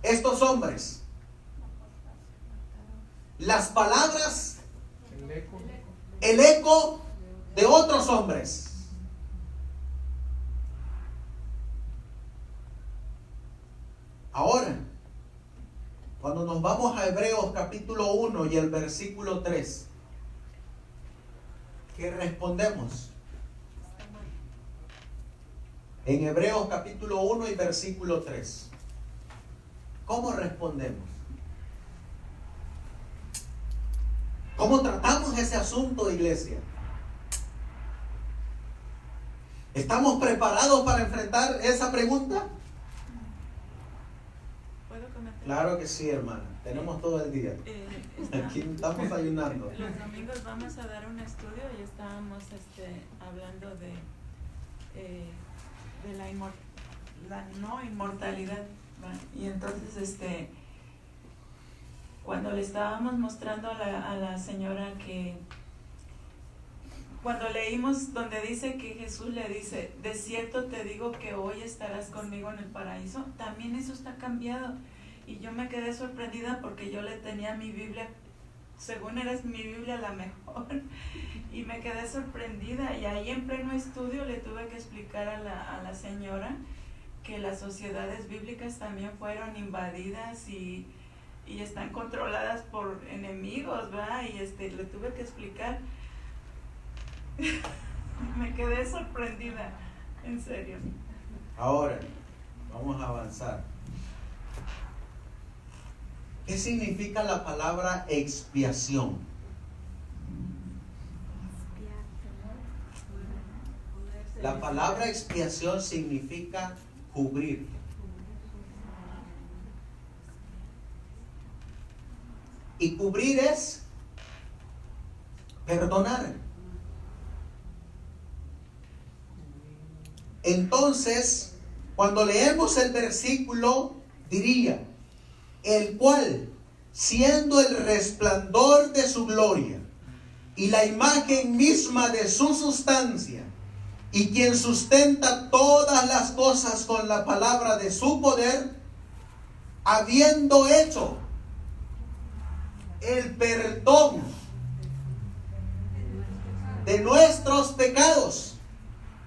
estos hombres? Las palabras, el eco de otros hombres. Ahora, cuando nos vamos a Hebreos capítulo 1 y el versículo 3, ¿qué respondemos? En Hebreos capítulo 1 y versículo 3. ¿cómo respondemos? ¿Cómo tratamos ese asunto, iglesia? ¿Estamos preparados para enfrentar esa pregunta? ¿Puedo comentar? Claro que sí, hermana. Tenemos todo el día. Aquí estamos ayunando. Los domingos vamos a dar un estudio y estábamos hablando de la no inmortalidad, ¿va? Y entonces cuando le estábamos mostrando a la señora que cuando leímos donde dice que Jesús le dice, de cierto te digo que hoy estarás conmigo en el paraíso, también eso está cambiado. Y yo me quedé sorprendida porque yo le tenía mi Biblia, según era mi Biblia la mejor, y me quedé sorprendida. Y ahí en pleno estudio le tuve que explicar a la señora que las sociedades bíblicas también fueron invadidas y están controladas por enemigos, ¿va? Y le tuve que explicar. Me quedé sorprendida, en serio. Ahora, vamos a avanzar. ¿Qué significa la palabra expiación? La palabra expiación significa cubrir. Y cubrir es perdonar. Entonces, cuando leemos el versículo, diría, el cual, siendo el resplandor de su gloria y la imagen misma de su sustancia, y quien sustenta todas las cosas con la palabra de su poder, habiendo hecho el perdón de nuestros pecados,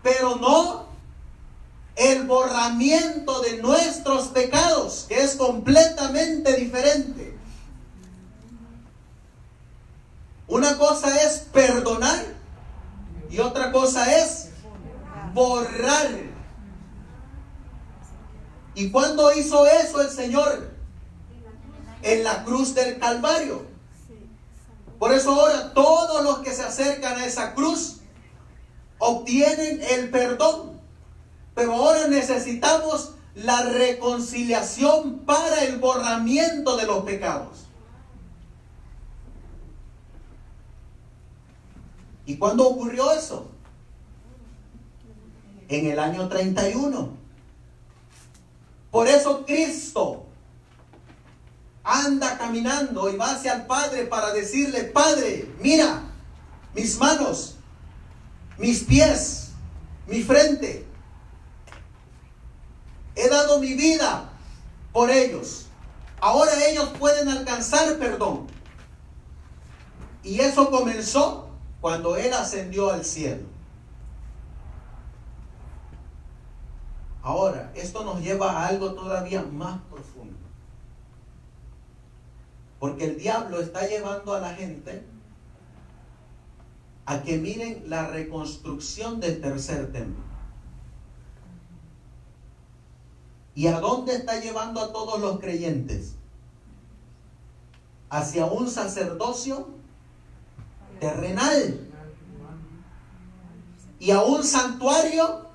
pero no el borramiento de nuestros pecados, que es completamente diferente. Una cosa es perdonar y otra cosa es borrar. ¿Y cuándo hizo eso el Señor? En la cruz del Calvario. Por eso ahora todos los que se acercan a esa cruz obtienen el perdón. Pero ahora necesitamos la reconciliación para el borramiento de los pecados. ¿Y cuándo ocurrió eso? En el año 31. Por eso Cristo anda caminando y va hacia el Padre para decirle, Padre, mira mis manos, mis pies, mi frente. He dado mi vida por ellos. Ahora ellos pueden alcanzar perdón. Y eso comenzó cuando Él ascendió al cielo. Ahora, esto nos lleva a algo todavía más profundo. Porque el diablo está llevando a la gente a que miren la reconstrucción del tercer templo. ¿Y a dónde está llevando a todos los creyentes? Hacia un sacerdocio terrenal y a un santuario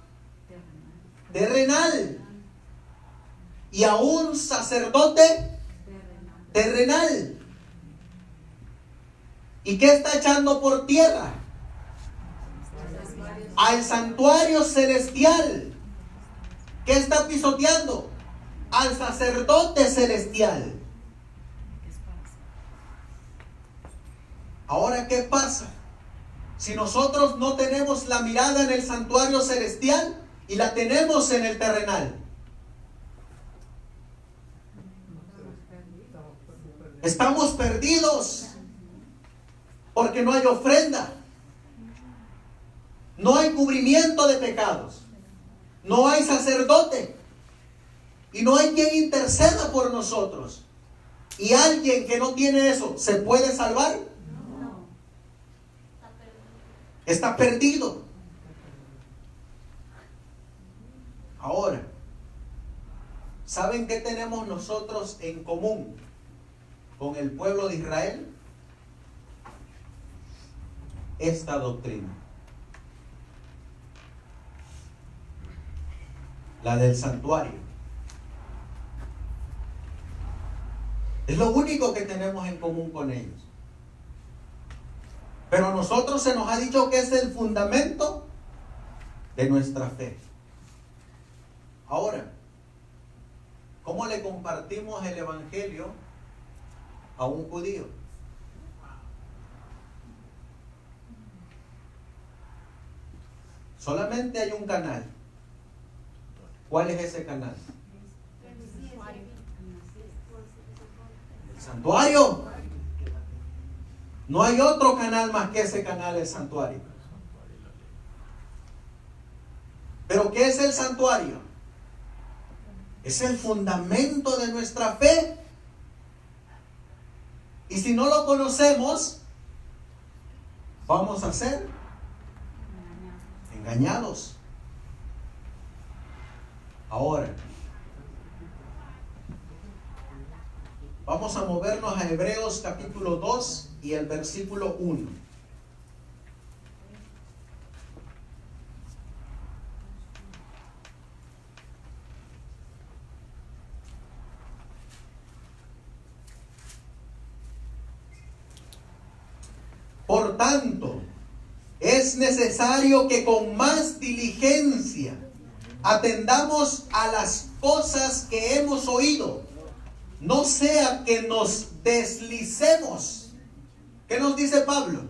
terrenal y a un sacerdote terrenal. ¿Y qué está echando por tierra? Al santuario celestial. ¿Qué está pisoteando? Al sacerdote celestial. Ahora, ¿qué pasa? Si nosotros no tenemos la mirada en el santuario celestial y la tenemos en el terrenal, estamos perdidos porque no hay ofrenda, no hay cubrimiento de pecados, no hay sacerdote y no hay quien interceda por nosotros. ¿Y alguien que no tiene eso se puede salvar? No. Está perdido. Ahora, ¿Saben qué tenemos nosotros en común con el pueblo de Israel? Esta doctrina. La del santuario. Es lo único que tenemos en común con ellos. Pero a nosotros se nos ha dicho que es el fundamento de nuestra fe. Ahora, ¿cómo le compartimos el evangelio a un judío? Solamente hay un canal. ¿Cuál es ese canal? El santuario. No hay otro canal más que ese canal, el santuario. ¿Pero qué es el santuario? Es el fundamento de nuestra fe. Y si no lo conocemos, vamos a ser engañados. Ahora, vamos a movernos a Hebreos capítulo 2 y el versículo 1. Por tanto, es necesario que con más diligencia atendamos a las cosas que hemos oído, no sea que nos deslicemos. ¿Qué nos dice Pablo?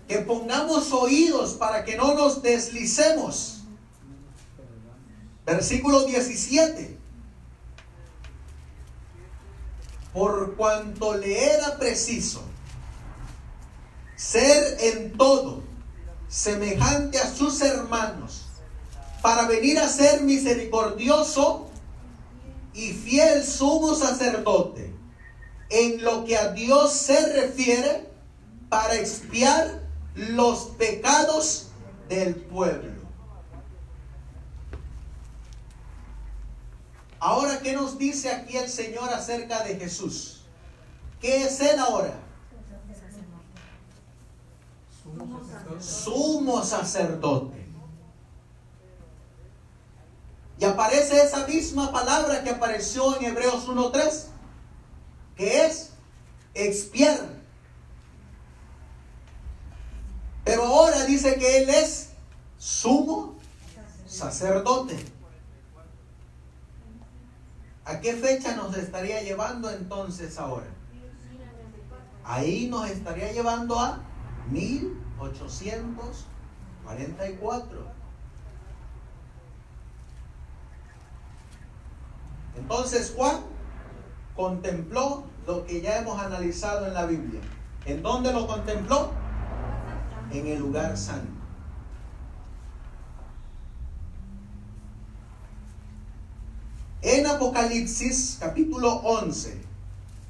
Que pongamos oídos para que no nos deslicemos. Versículo 17. Por cuanto le era preciso ser en todo semejante a sus hermanos, para venir a ser misericordioso y fiel sumo sacerdote, en lo que a Dios se refiere, para expiar los pecados del pueblo. Ahora, ¿qué nos dice aquí el Señor acerca de Jesús? ¿Qué es Él ahora? Sumo sacerdote. Y aparece esa misma palabra que apareció en Hebreos 1:3, que es expiar. Pero ahora dice que Él es sumo sacerdote. ¿A qué fecha nos estaría llevando entonces ahora? Ahí nos estaría llevando a 1844. Entonces Juan contempló lo que ya hemos analizado en la Biblia. ¿En dónde lo contempló? En el lugar santo. En Apocalipsis capítulo 11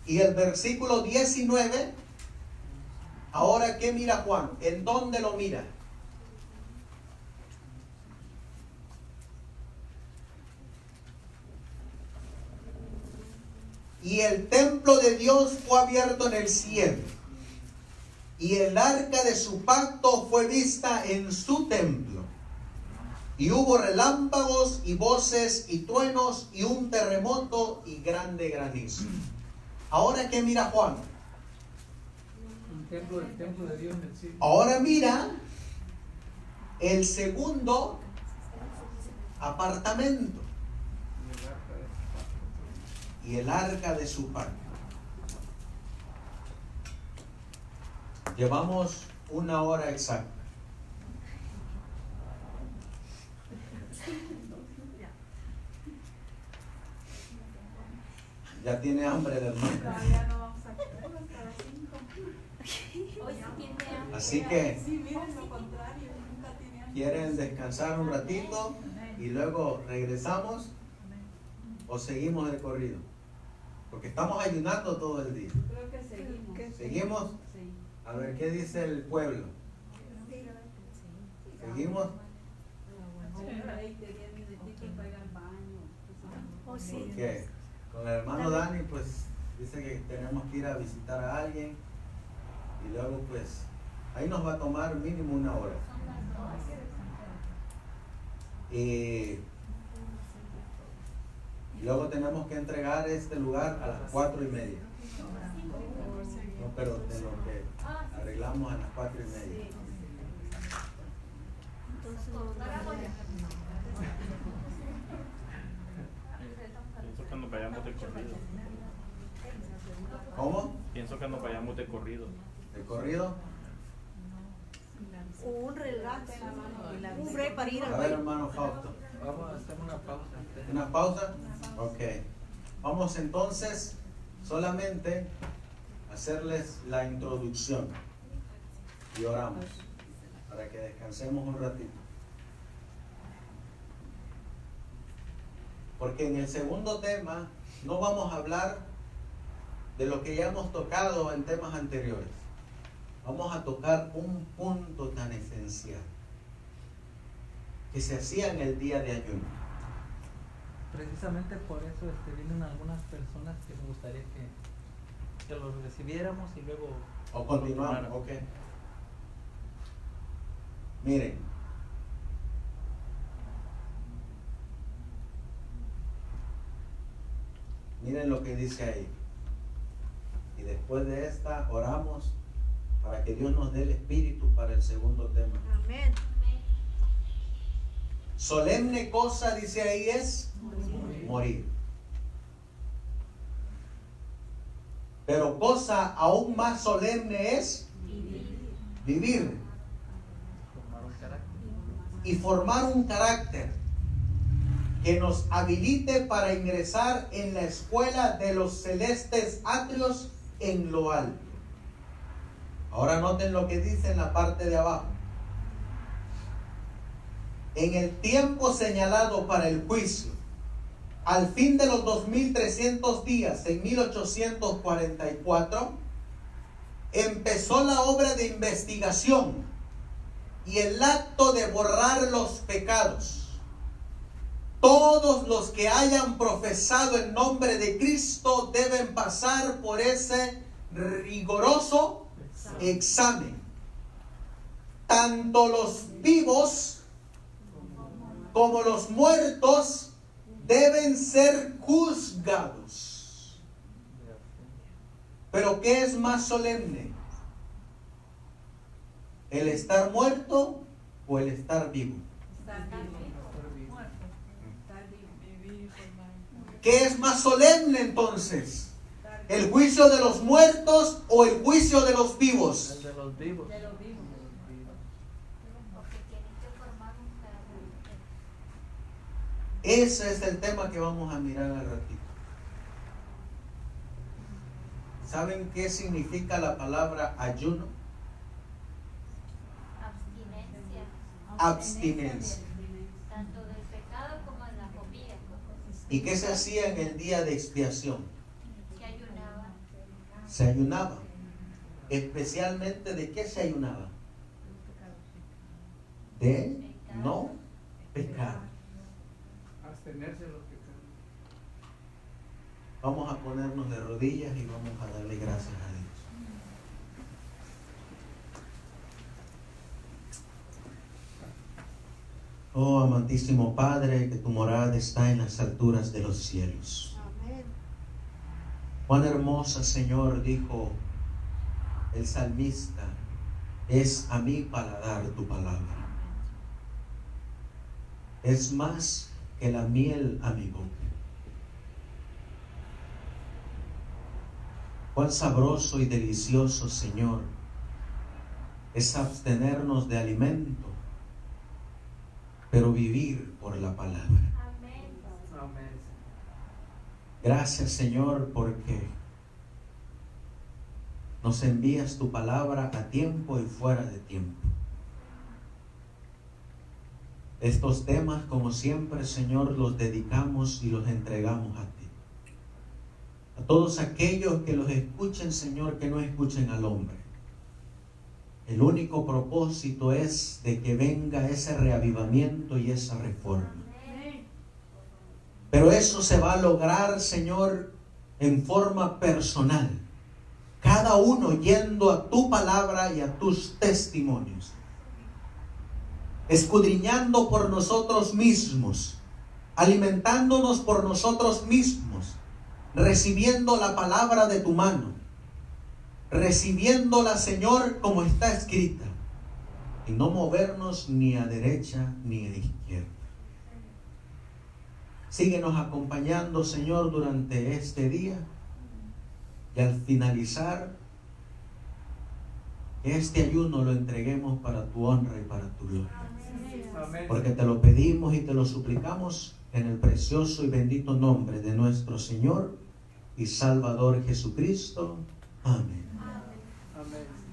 y el versículo 19, ahora ¿qué mira Juan? ¿En dónde lo mira? Y el templo de Dios fue abierto en el cielo, y el arca de su pacto fue vista en su templo. Y hubo relámpagos y voces y truenos y un terremoto y grande granizo. Ahora, ¿qué mira Juan? El templo de Dios en el cielo. Ahora mira el segundo apartamento y el arca de su pacto. Llevamos 1 hora exacta. Ya tiene hambre el hermano. Todavía no vamos a comer hasta las 5. Así que Sí, miren lo contrario, nunca tiene hambre. ¿quieren descansar un ratito y luego regresamos o seguimos de corrido? Porque estamos ayunando todo el día. Creo que seguimos. ¿Seguimos? Sí. A ver, ¿qué dice el pueblo? ¿Seguimos? Bueno, 20, 10 minutitos para ir Porque con el hermano Dani, pues dice que tenemos que ir a visitar a alguien y luego pues ahí nos va a tomar mínimo 1 hora. Y luego tenemos que entregar este lugar a las 4:30. No, pero de lo que arreglamos a las 4:30. Pienso que nos vayamos de corrido. ¿Cómo? Pienso que nos vayamos de corrido. ¿De corrido? Un relax, un break para ir A al ver, baño. hermano Fausto. Vamos a hacer una pausa. ¿Una pausa? Ok. Vamos entonces solamente a hacerles la introducción y oramos para que descansemos un ratito. Porque en el segundo tema no vamos a hablar de lo que ya hemos tocado en temas anteriores. Vamos a tocar un punto tan esencial que se hacía en el día de ayuno. Precisamente por eso vienen algunas personas que me gustaría que los recibiéramos y luego O continuamos, ok. Miren, miren lo que dice ahí. Y después de esta oramos para que Dios nos dé el espíritu para el segundo tema. Amén. Solemne cosa, dice ahí, es morir. Pero cosa aún más solemne es vivir formar un carácter. y formar un carácter que nos habilite para ingresar en la escuela de los celestes atrios en lo alto. Ahora noten lo que dice en la parte de abajo. En el tiempo señalado para el juicio, al fin de los 2300 días, en 1844, empezó la obra de investigación y el acto de borrar los pecados. Todos los que hayan profesado el nombre de Cristo deben pasar por ese riguroso examen. Tanto los vivos como los muertos deben ser juzgados. Pero ¿qué es más solemne? ¿El estar muerto o el estar vivo? ¿Qué es más solemne entonces? ¿El juicio de los muertos o el juicio de los vivos? El de los vivos. Ese es el tema que vamos a mirar al ratito. ¿Saben qué significa la palabra ayuno? Abstinencia. Tanto del pecado como en la comida. ¿Y qué se hacía en el día de expiación? Se ayunaba. Se ayunaba. Especialmente, ¿de qué se ayunaba? De no pecar. Abstenerse de los pecados. Vamos a ponernos de rodillas y vamos a darle gracias a Dios. Oh amantísimo Padre, que tu morada está en las alturas de los cielos. Amén. Cuán hermosa, Señor, dijo el salmista, es a mi paladar tu palabra. Es más que la miel a mi boca. Cuán sabroso y delicioso, Señor, es abstenernos de alimento, pero vivir por la palabra. Amén. Amén. Gracias, Señor, porque nos envías tu palabra a tiempo y fuera de tiempo. Estos temas, como siempre, Señor, los dedicamos y los entregamos a ti. A todos aquellos que los escuchen, Señor, que no escuchen al hombre. El único propósito es de que venga ese reavivamiento y esa reforma. Pero eso se va a lograr, Señor, en forma personal. Cada uno yendo a tu palabra y a tus testimonios. Escudriñando por nosotros mismos. Alimentándonos por nosotros mismos. Recibiendo la palabra de tu mano. Recibiéndola, Señor, como está escrita. Y no movernos ni a derecha ni a izquierda. Síguenos acompañando, Señor, durante este día. Y al finalizar, que este ayuno lo entreguemos para tu honra y para tu gloria. Amén. Porque te lo pedimos y te lo suplicamos en el precioso y bendito nombre de nuestro Señor y Salvador Jesucristo. Amén. Amén.